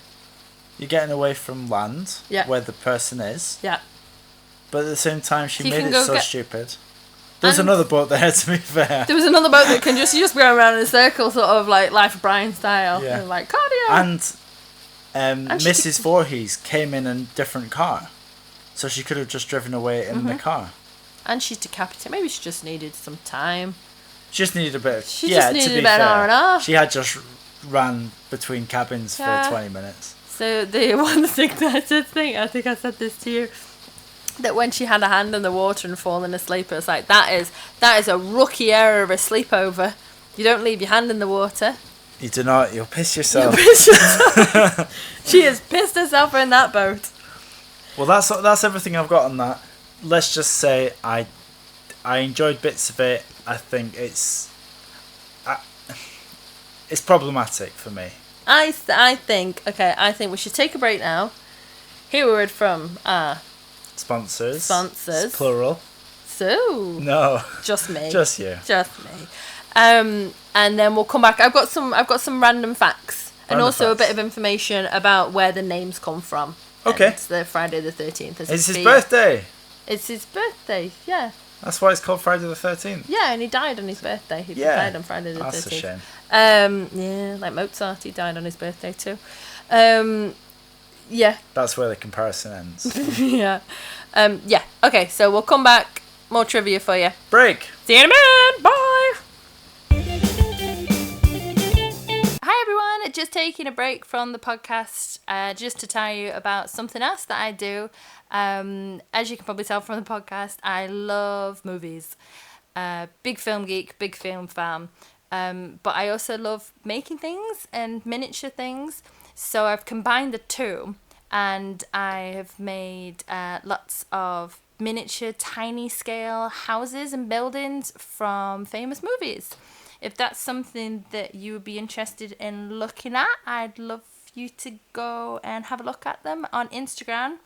You're getting away from land, where the person is. Yeah. But at the same time, she So made it so stupid. There's another boat there, to be fair. There was another boat that can just go around in a circle, sort of like Life of Brian style. Yeah. And like cardio. And Mrs. Voorhees came in a different car, so she could have just driven away in the car. And she's decapitated. Maybe she just needed some time. She just needed a bit. She just needed a bit of R&R. She had just ran between cabins for 20 minutes. So the one thing that I did think, I think I said this to you, that when she had a hand in the water and fallen asleep, it was like, that is a rookie error of a sleepover. You don't leave your hand in the water. You do not. You'll piss yourself. She has pissed herself in that boat. Well, that's everything I've got on that. Let's just say I enjoyed bits of it. I think it's problematic for me. I think we should take a break now. Hear a word from Sponsors. Sponsors. Plural. So. No. Just me. Just you. Just me. And then we'll come back. I've got some random facts and also a bit of information about where the names come from. Okay. It's the Friday the 13th. It's his birthday. It's his birthday. Yeah. That's why it's called Friday the 13th. Yeah, and he died on his birthday. He died on Friday the 13th. That's a shame. Yeah, like Mozart, he died on his birthday too. Yeah. That's where the comparison ends. Yeah. Yeah. Okay, so we'll come back. More trivia for you. Break. See you in a minute. Bye. Hi everyone. Just taking a break from the podcast just to tell you about something else that I do. As you can probably tell from the podcast, I love movies. Big film geek, big film fan. But I also love making things and miniature things. So I've combined the two, and I have made lots of miniature, tiny scale houses and buildings from famous movies. If that's something that you would be interested in looking at, I'd love you to go and have a look at them on Instagram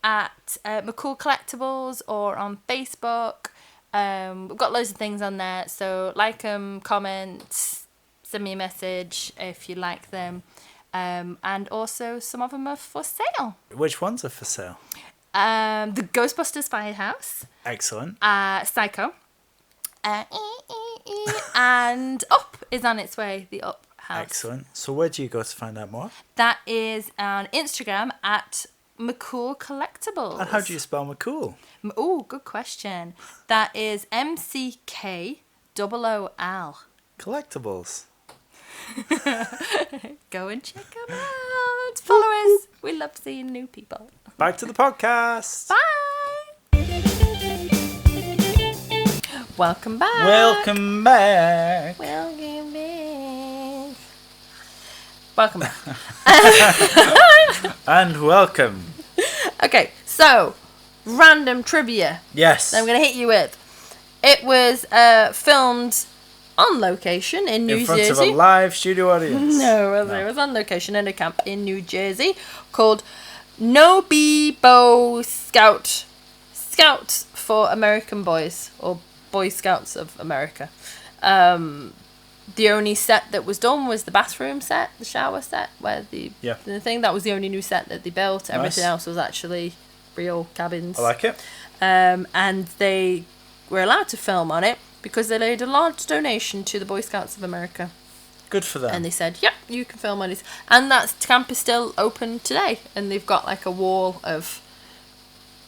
at McCool Collectibles or on Facebook. We've got loads of things on there, so like them, comment, send me a message if you like them, and also some of them are for sale. Which ones are for sale? The Ghostbusters Firehouse. Excellent. Psycho. And Up is on its way, the Up house. Excellent. So where do you go to find out more? That is on Instagram at McCool Collectibles. And how do you spell McCool? Oh, good question. That is MCKOOL. Collectibles. Go and check them out. Follow us. We love seeing new people. Back to the podcast. Bye. Welcome back. Welcome back. Welcome back. Welcome back. And welcome. Okay, so random trivia. Yes. I'm going to hit you with. It was filmed on location in New Jersey. In front of a live studio audience. No, it was on location in a camp in New Jersey called Nobibo Scouts for American Boys, or Boy Scouts of America. The only set that was done was the bathroom set, the shower set, where the thing, that was the only new set that they built. Everything else was actually real cabins. I like it. And they were allowed to film on it because they laid a large donation to the Boy Scouts of America. Good for them. And they said, yep, you can film on it. And that camp is still open today. And they've got like a wall of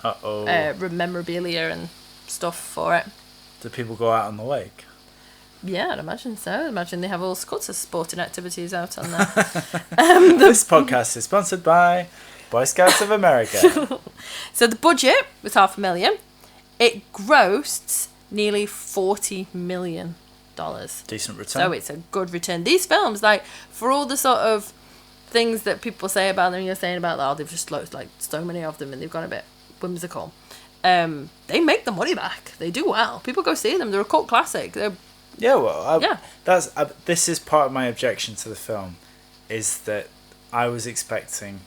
memorabilia and stuff for it. Do people go out on the lake? Yeah, I'd imagine so. I'd imagine they have all sorts of sporting activities out on there. This podcast is sponsored by Boy Scouts of America. So the budget was $500,000. It grossed nearly $40 million. Decent return. So it's a good return. These films, like, for all the sort of things that people say about them, you're saying about, oh, they've just lost like so many of them and they've gone a bit whimsical. They make the money back. They do well. People go see them. They're a cult classic. This is part of my objection to the film, is that I was expecting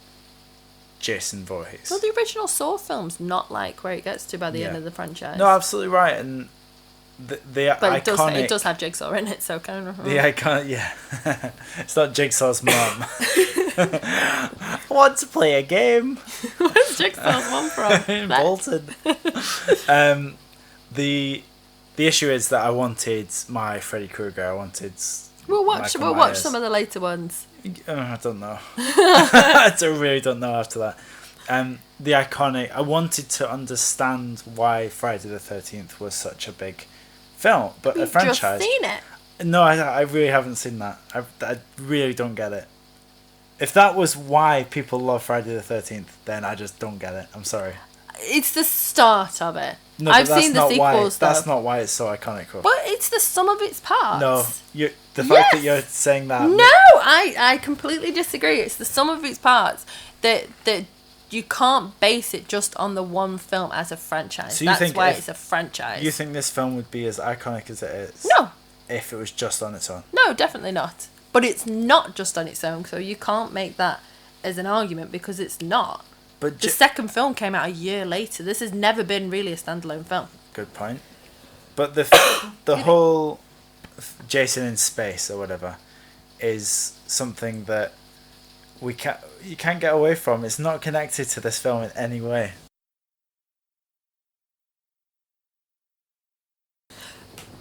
Jason Voorhees. Well, the original Saw film's not like where it gets to by the end of the franchise. No, absolutely right, and the but iconic. It does have Jigsaw in it, so kind of. The icon, yeah. It's not Jigsaw's mum. I want to play a game. Where's Jigsaw's mum from? Bolton. The issue is that I wanted my Freddy Krueger. I wanted. We'll watch some of the later ones. I don't know. I really don't know after that. The iconic. I wanted to understand why Friday the 13th was such a big film, but a franchise. You've just seen it. No, I really haven't seen that. I really don't get it. If that was why people love Friday the 13th, then I just don't get it. I'm sorry. it's the start of it. No, I've but that's seen the not sequels, though. That's not why it's so iconic. Though. But it's the sum of its parts. No, the fact that you're saying that. No, I completely disagree. It's the sum of its parts that you can't base it just on the one film as a franchise. So you That's think why if- it's a franchise. You think this film would be as iconic as it is? No. If it was just on its own. No, definitely not. But it's not just on its own, so you can't make that as an argument because it's not. But The second film came out a year later. This has never been really a standalone film. Good point. But the whole Jason in space or whatever is something that you can't get away from. It's not connected to this film in any way.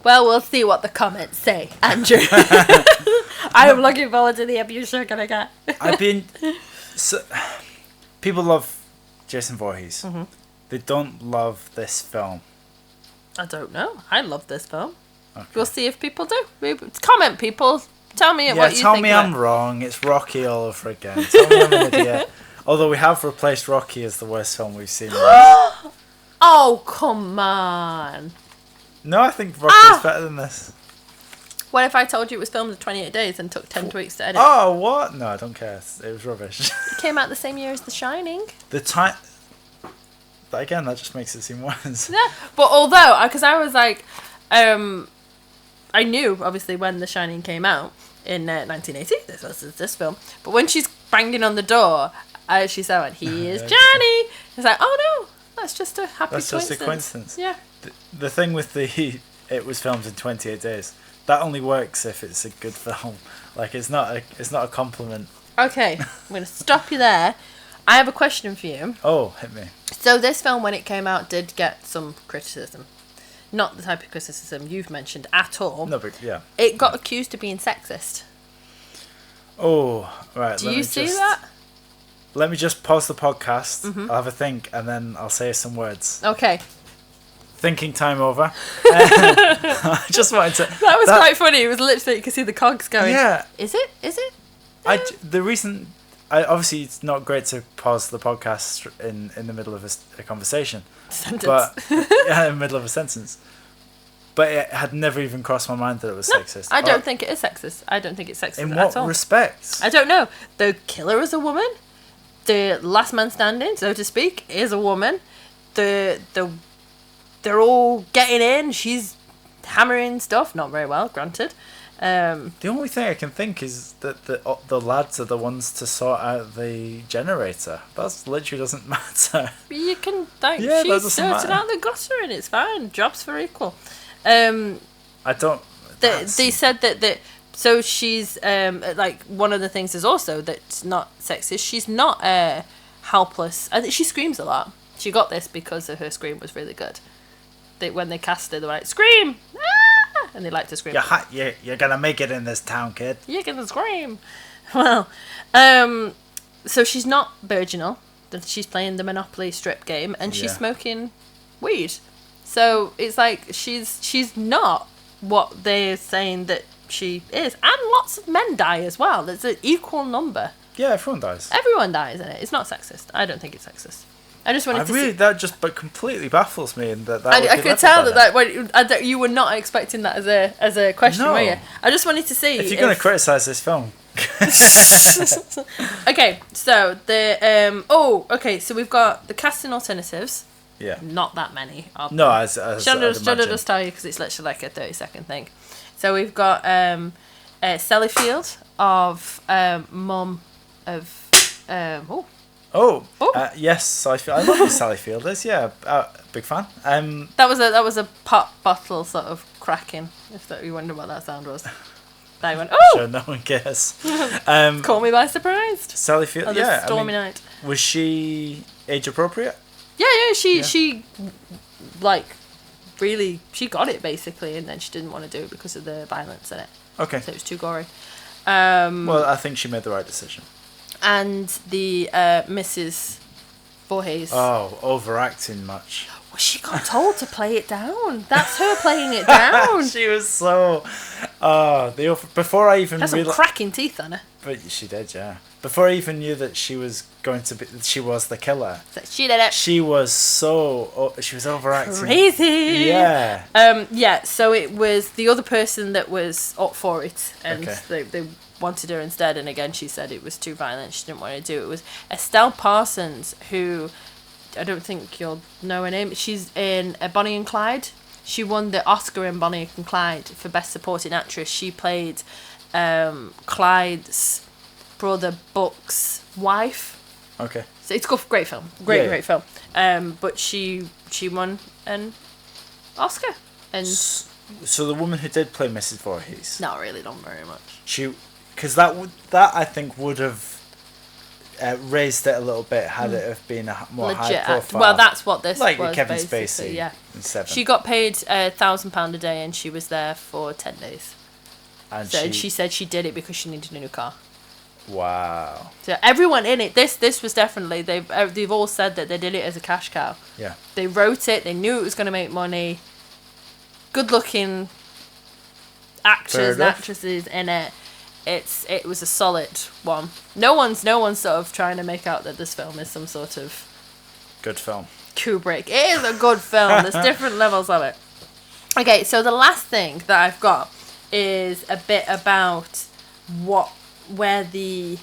Well, we'll see what the comments say, Andrew. I am looking forward to the abuse you're gonna get. People love Jason Voorhees. Mm-hmm. They don't love this film. I don't know. I love this film. Okay. We'll see if people do. Comment, people. Tell me what you think. Tell me of I'm it. wrong. It's Rocky all over again. Tell me I'm an idiot. Although we have replaced Rocky as the worst film we've seen. Oh, come on. No, I think Rocky's better than this. What if I told you it was filmed in 28 days and took 10 weeks to edit? Oh, what? No, I don't care. It was rubbish. It came out the same year as The Shining. The time... But again, that just makes it seem worse. Yeah, but although, because I was like, I knew, obviously, when The Shining came out in 1980, this film, but when she's banging on the door, she said, he is Johnny. It's like, oh no, that's just a happy coincidence. That's just a coincidence. Yeah. The thing with it was filmed in 28 days. That only works if it's a good film. Like, it's not a compliment. Okay, I'm going to stop you there. I have a question for you. Oh, hit me. So this film, when it came out, did get some criticism. Not the type of criticism you've mentioned at all. No, but yeah. It got accused of being sexist. Oh, right. Do you see that? Let me just pause the podcast. I'll have a think, and then I'll say some words. Okay. Thinking time over. I just wanted to... That was quite funny. It was literally, you could see the cogs going. Yeah. Is it? Is it? The reason... obviously, it's not great to pause the podcast in the middle of a conversation. Sentence. But, yeah, in the middle of a sentence. But it had never even crossed my mind that it was sexist. I don't think it is sexist. I don't think it's sexist In at all. what respect? I don't know. The killer is a woman. The last man standing, so to speak, is a woman. They're all getting in. She's hammering stuff. Not very well, granted. The only thing I can think is that the lads are the ones to sort out the generator. That literally doesn't matter. You can thank. Yeah, that She's doesn't sorted matter. out the gutter and it's fine. Jobs for equal. I don't... They said that so she's like one of the things is also that's not sexist. She's not helpless. I think she screams a lot. She got this because her scream was really good. When they cast her, they were like, scream! Ah! And they like to scream. You're gonna make it in this town, kid. You're gonna scream. Well, so she's not virginal. She's playing the Monopoly strip game and she's smoking weed. So it's like she's not what they're saying that she is. And lots of men die as well. There's an equal number. Yeah, everyone dies. Everyone dies in it. It's not sexist. I don't think it's sexist. I just wanted to see. That just completely baffles me, and that I could tell that you were not expecting that as a question, No. were you? I just wanted to see if you're going to criticize this film. Okay, so so we've got the casting alternatives. Yeah. Not that many. No, as Should I I'd imagine. just tell you because it's literally like a 30-second thing. So we've got Sally Field of mum of yes, I love who Sally Field is. Yeah, big fan. That was a pop bottle sort of cracking. If you wonder what that sound was. I went, Sure, no one cares. Caught me by surprise. Sally Field. On a stormy night. Was she age appropriate? Yeah. She like really she got it basically, and then she didn't want to do it because of the violence in it. Okay. So it was too gory. Well, I think she made the right decision. And the Mrs. Voorhees. Oh, overacting much. Well, she got told to play it down. That's her playing it down. She was so... before I even Has some realized... cracking teeth on her. But she did, yeah. before I even knew that she was the killer. So she did it. She was she was overacting. Crazy. Yeah. Yeah. So it was the other person that was up for it, and Okay. they wanted her instead. And again, she said it was too violent. She didn't want to do it. It was Estelle Parsons, who I don't think you'll know her name. She's in Bonnie and Clyde. She won the Oscar in Bonnie and Clyde for Best Supporting Actress. She played Clyde's brother Buck's wife. Okay. So it's a great film. Great film. But she won an Oscar. And so the woman who did play Mrs. Voorhees. not really done very much. Because that I think would have raised it a little bit had it have been a more high profile. Well, that's what this like was, Kevin basically, Spacey. yeah. In Seven. She got paid £1,000 a day, and she was there for 10 days. And So she said she did it because she needed a new car. Wow. So everyone in it, this was definitely, they've all said that they did it as a cash cow. Yeah. They wrote it. They knew it was going to make money. Good-looking actors and actresses in it. It was a solid one. No one's sort of trying to make out that this film is some sort of Good film. Kubrick. It is a good film. There's different levels of it. Okay, so the last thing that I've got is a bit about where the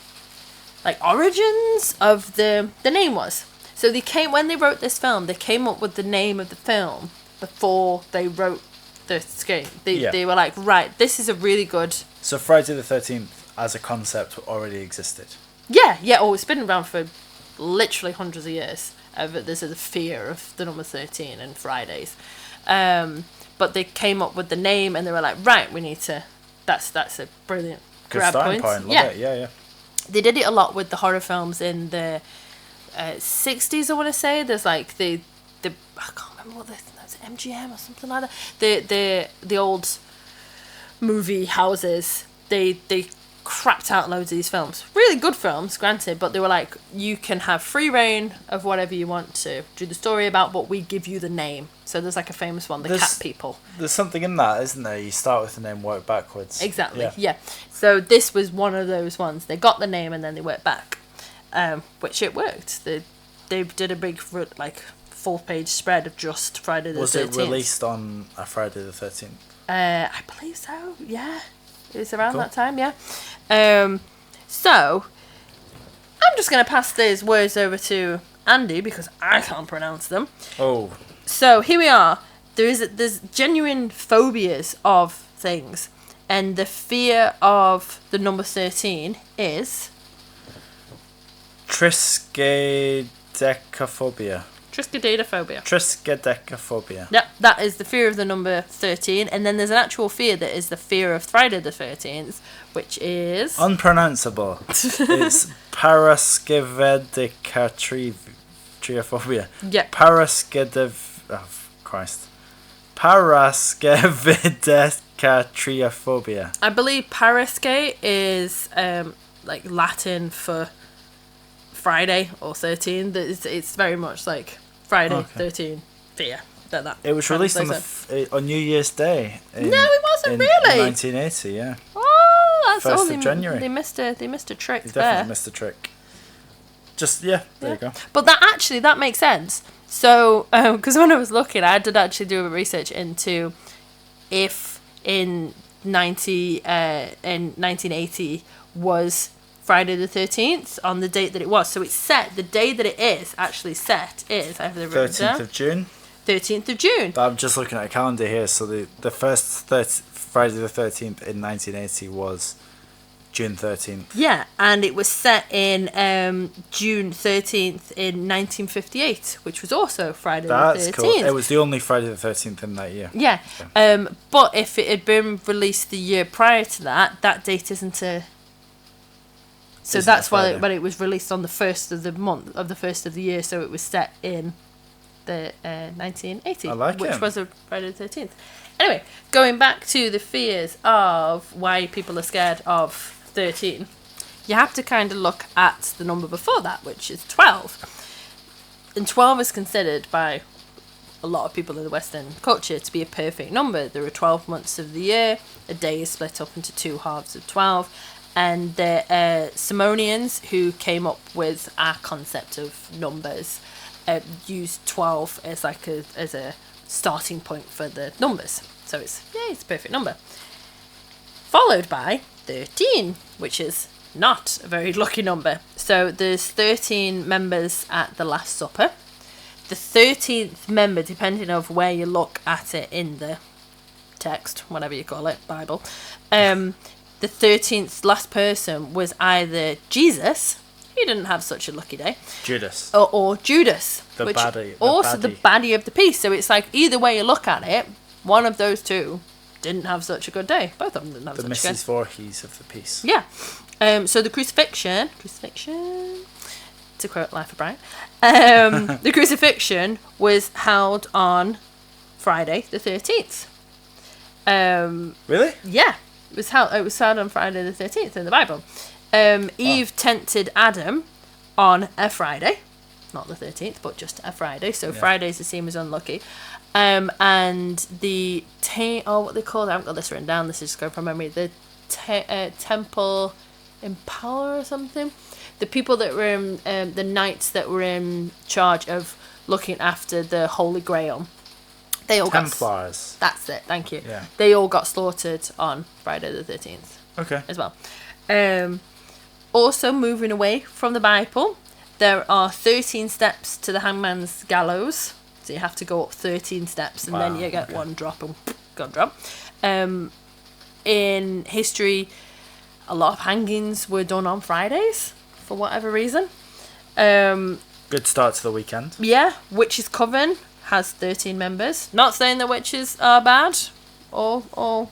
origins of the name was. So when they wrote this film, they came up with the name of the film before they wrote the script. They were like, right, this is a really good. So Friday the 13th as a concept already existed. Yeah. Oh, it's been around for literally hundreds of years. There's a fear of the number 13 and Fridays. But they came up with the name and they were like, right, we need to. That's a brilliant Good grab starting point. Love it. Yeah. They did it a lot with the horror films in the 60s, I want to say. There's like the I can't remember what that's MGM or something like that. The old movie houses, they crapped out loads of these films. Really good films, granted, but they were like, you can have free reign of whatever you want to do the story about, but we give you the name. So there's like a famous one, The Cat People. There's something in that, isn't there? You start with the name, work backwards. Exactly, yeah. So this was one of those ones. They got the name and then they worked back, which it worked. They did a big full-page spread of just Friday the 13th. Was it released on a Friday the 13th? I believe so, yeah. It was around Cool. that time, yeah. So, I'm just going to pass these words over to Andy because I can't pronounce them. Oh. So, here we are. There's genuine phobias of things. And the fear of the number 13 is... Triskaidekaphobia. Triskaidekaphobia. Yep, that is the fear of the number 13. And then there's an actual fear that is the fear of Friday the 13th, which is... Unpronounceable. It's paraskevedekatriophobia. Yeah. Paraskevedekatriophobia. I believe paraske is Latin for Friday or 13. It's very much like Friday 13 fear. It was released on New Year's Day. No, it wasn't really. 1980, yeah. Oh, that's 1st of January. They missed a trick They there. definitely missed a trick. There you go. But that makes sense. So, because when I was looking, I did actually do a research into if in 1980 was Friday the 13th on the date that it was. So it's set, the day that it is actually set is, I have the 13th of June. 13th of June. I'm just looking at a calendar here. So the first Friday the 13th in 1980 was June 13th. Yeah, and it was set in June 13th in 1958, which was also Friday the 13th. That's cool. It was the only Friday the 13th in that year. Yeah. But if it had been released the year prior to that date isn't a... So that's why but it was released on the 1st of the month, of the 1st of the year, so it was set in the 1980, which was a Friday the 13th. Anyway, going back to the fears of why people are scared of 13, you have to kind of look at the number before that, which is 12. And 12 is considered by a lot of people in the Western culture to be a perfect number. There are 12 months of the year. A day is split up into two halves of 12. And the Simonians, who came up with our concept of numbers, used 12 as like as a starting point for the numbers. So it's a perfect number. Followed by 13, which is not a very lucky number. So there's 13 members at the Last Supper. The 13th member, depending on where you look at it in the text, whatever you call it, Bible, the 13th last person was either Jesus, he didn't have such a lucky day, Judas, or Judas, the baddie, the baddie of the piece. So it's like either way you look at it, one of those two didn't have such a good day. Both of them didn't have the such a good Mrs. Voorhees of the piece. Yeah. So the crucifixion, to quote Life of Brian, the crucifixion was held on Friday the 13th. Really? Yeah, it was held on Friday the 13th in the Bible. Eve tempted Adam on a Friday, not the 13th, but just a Friday. So Fridays are seen as unlucky. And the what they called, I haven't got this written down. This is just going from memory. The temple Impala or something. The people that were in the knights that were in charge of looking after the Holy Grail. They all Templars. That's it. Thank you. Yeah. They all got slaughtered on Friday the 13th. Okay. As well. Also, moving away from the Bible, there are 13 steps to the hangman's gallows. So you have to go up 13 steps and then you get one drop and got drop. In history, a lot of hangings were done on Fridays for whatever reason. Good start to the weekend. Yeah, Witches' Coven has 13 members. Not saying that witches are bad or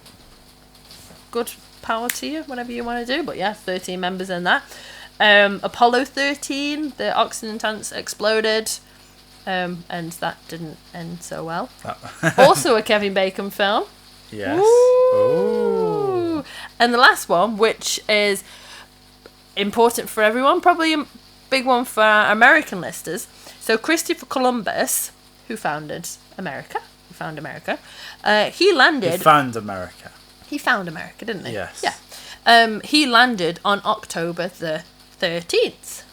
good, power to you, whatever you want to do, but yeah, 13 members in that. Apollo 13, the oxen and tents exploded, and that didn't end so well. Also a Kevin Bacon film. Yes. Ooh. And the last one, which is important for everyone, probably a big one for our American listeners. So Christopher Columbus, who founded America, he found America, he landed... He found America. He found America, didn't he? Yes. Yeah. He landed on October the 13th,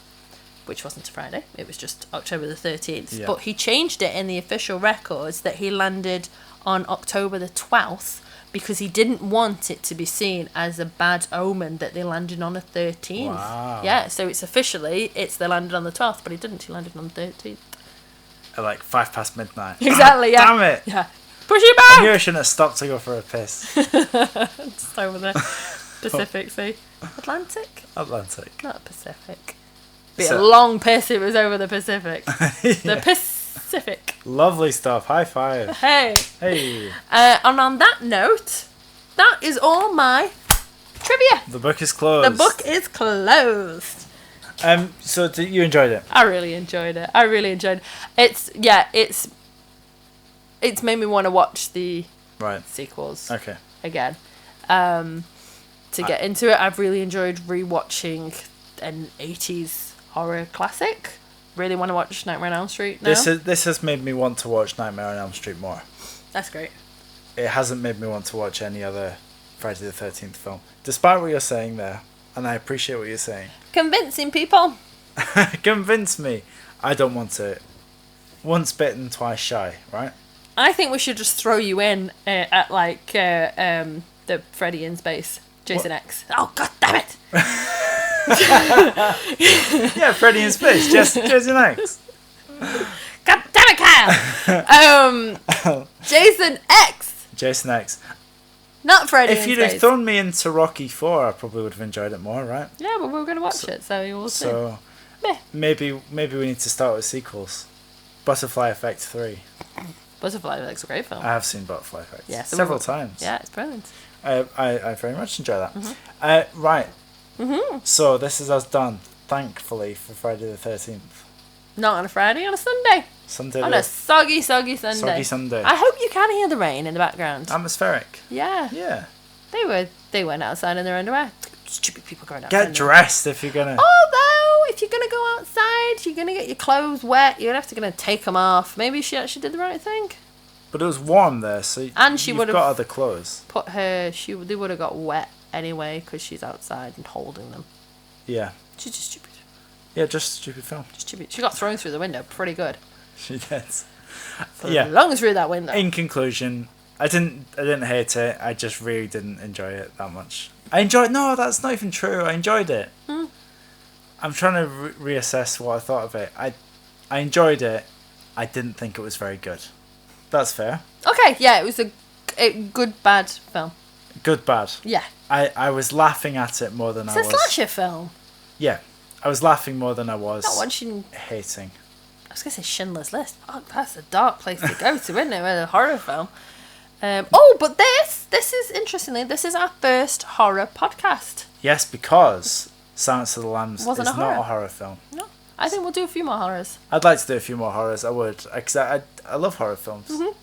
which wasn't a Friday. It was just October the 13th. Yeah. But he changed it in the official records that he landed on October the 12th because he didn't want it to be seen as a bad omen that they landed on the 13th. Wow. Yeah, so it's they landed on the 12th, but he didn't. He landed on the 13th. At like midnight. Exactly, yeah. Damn it. Yeah. Push it back! I knew I shouldn't have stopped to go for a piss. Just over the Pacific Sea. Atlantic? Not Pacific. Be a long piss if it was over the Pacific. The Pacific. Lovely stuff. High five. Hey. Hey. And on that note, that is all my trivia. The book is closed. The book is closed. So you enjoyed it? I really enjoyed it. It's made me want to watch the sequels again. To get into it, I've really enjoyed rewatching an 80s horror classic. Really want to watch Nightmare on Elm Street now. This has made me want to watch Nightmare on Elm Street more. That's great. It hasn't made me want to watch any other Friday the 13th film. Despite what you're saying there, and I appreciate what you're saying. Convincing people. Convince me. I don't want to. Once bitten, twice shy, right? I think we should just throw you in at like the Freddy in space, Jason X. Oh, god damn it! Yeah, Freddy in space, Jason X. God damn it, Kyle! Jason X. Jason X. Not Freddy in If space. you'd have thrown me into Rocky 4, I probably would have enjoyed it more, right? Yeah, but we were going to watch it, so we'll see. So maybe we need to start with sequels. Butterfly Effect 3. Butterfly Effect's a great film. I have seen Butterfly Effect several times. Yeah, it's brilliant. I very much enjoy that. Right. Mm-hmm. So this is us done, thankfully, for Friday the 13th. Not on a Friday, on a Sunday. On a soggy Sunday. Soggy Sunday. I hope you can hear the rain in the background. Atmospheric. Yeah. Yeah. They went outside in their underwear. Stupid people going outside. Get dressed if you're gonna. Although, if you're gonna go outside, you're gonna get your clothes wet. You're gonna take them off. Maybe she actually did the right thing. But it was warm there, so and she you've would have got other clothes. They would have got wet anyway because she's outside and holding them. Yeah. She's just stupid. Yeah, just a stupid film. Just stupid. She got thrown through the window pretty good. She did. Yeah. Long through that window. In conclusion, I didn't hate it. I just really didn't enjoy it that much. No, that's not even true. I enjoyed it. I'm trying to reassess what I thought of it. I enjoyed it. I didn't think it was very good. That's fair. Okay, yeah, it was a good bad film. Good bad. Yeah. I was laughing at it more than I was. It's a slasher film. Yeah. I was laughing more than I was Not watching. hating. I was going to say Schindler's List. Oh, that's a dark place to go to, isn't it? With a horror film. But this is, interestingly, this is our first horror podcast. Yes, because Silence of the Lambs Wasn't is a horror. not a horror film. No. I think we'll do a few more horrors. I'd like to do a few more horrors. I would. Because I love horror films. Mm-hmm.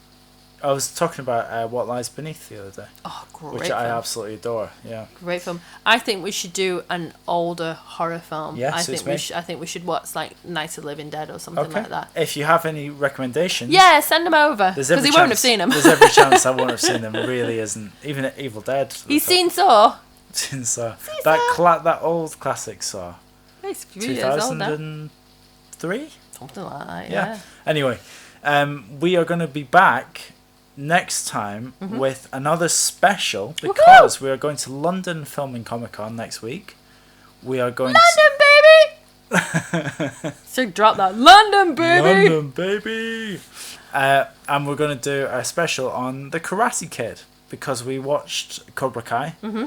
I was talking about What Lies Beneath the other day. Oh, great Which film. I absolutely adore, yeah. Great film. I think we should do an older horror film. Yeah, I suits think me. I think we should watch like Night of the Living Dead or something Okay. like that. If you have any recommendations... Yeah, send them over. There's Because every he won't have chance- seen them. There's every chance I won't have seen them. It really isn't. Even Evil Dead. He's seen Saw. Seen Saw. Saw. That old classic Saw. It's a few years old now. 2003? Something like that, Yeah. yeah. Anyway, we are going to be back next time with another special because we are going to London Filming Comic Con next week. We are going London, baby! So drop that. London, baby! London, baby! And we're going to do a special on The Karate Kid because we watched Cobra Kai. We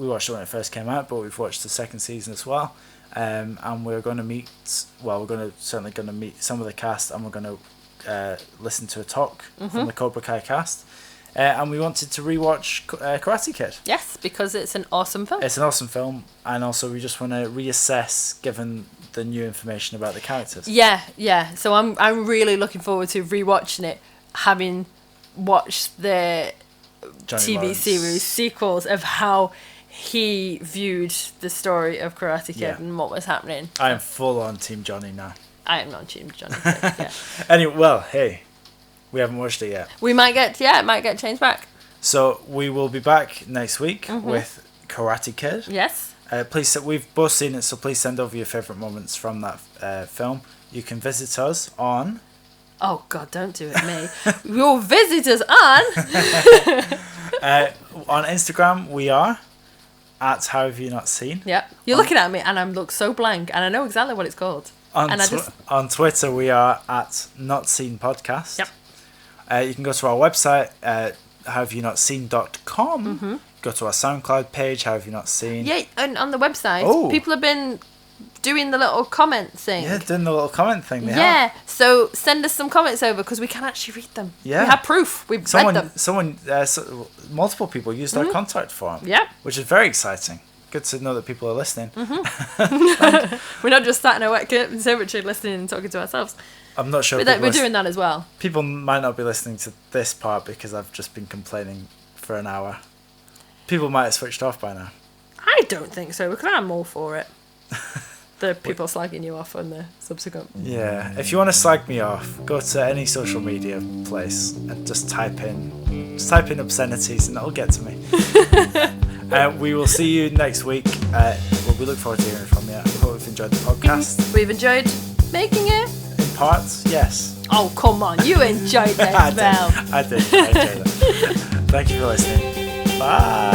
watched it when it first came out, but we've watched the second season as well. And we're going to meet some of the cast, and we're going to listen to a talk from the Cobra Kai cast. And we wanted to rewatch Karate Kid. Yes, because it's an awesome film. It's an awesome film, and also we just want to reassess given the new information about the characters. Yeah. So I'm really looking forward to rewatching it, having watched the Johnny TV Lawrence. series sequels of how he viewed the story of Karate Kid Yeah. and what was happening. I am full on Team Johnny now. I am not Team Johnny. Yeah. Anyway, well, hey, we haven't watched it yet. It might get changed back. So we will be back next week with Karate Kid. Yes. Please, we've both seen it, so please send over your favourite moments from that film. You can visit us on... Oh, God, don't do it, me. Your visitors on... on Instagram, we are at How Have You Not Seen. Yeah. You're looking at me and I look so blank and I know exactly what it's called. On Twitter, we are at Not Seen Podcast. Yep. You can go to our website, howhaveyounotseen.com. Go to our SoundCloud page, How Have You Not Seen. Yeah, and on the website, people have been doing the little comment thing. Yeah, doing the little comment thing. They have. Yeah, so send us some comments over because we can actually read them. Yeah. We have proof. We've read them. Multiple people used our contact form. Yeah. Which is very exciting. Good to know that people are listening. We're not just sat in a wet conservatory listening and talking to ourselves. I'm not sure. We're doing that as well. People might not be listening to this part because I've just been complaining for an hour. People might have switched off by now. I don't think so, because I'm all for it. The people slagging you off on the subsequent. Yeah, if you want to slag me off, go to any social media place and just type in obscenities and it'll get to me. We will see you next week. We look forward to hearing from you. I hope you've enjoyed the podcast. We've enjoyed making it. In parts, yes. Oh, come on, you enjoyed that as well. I did. I enjoyed it. Thank you for listening. Bye.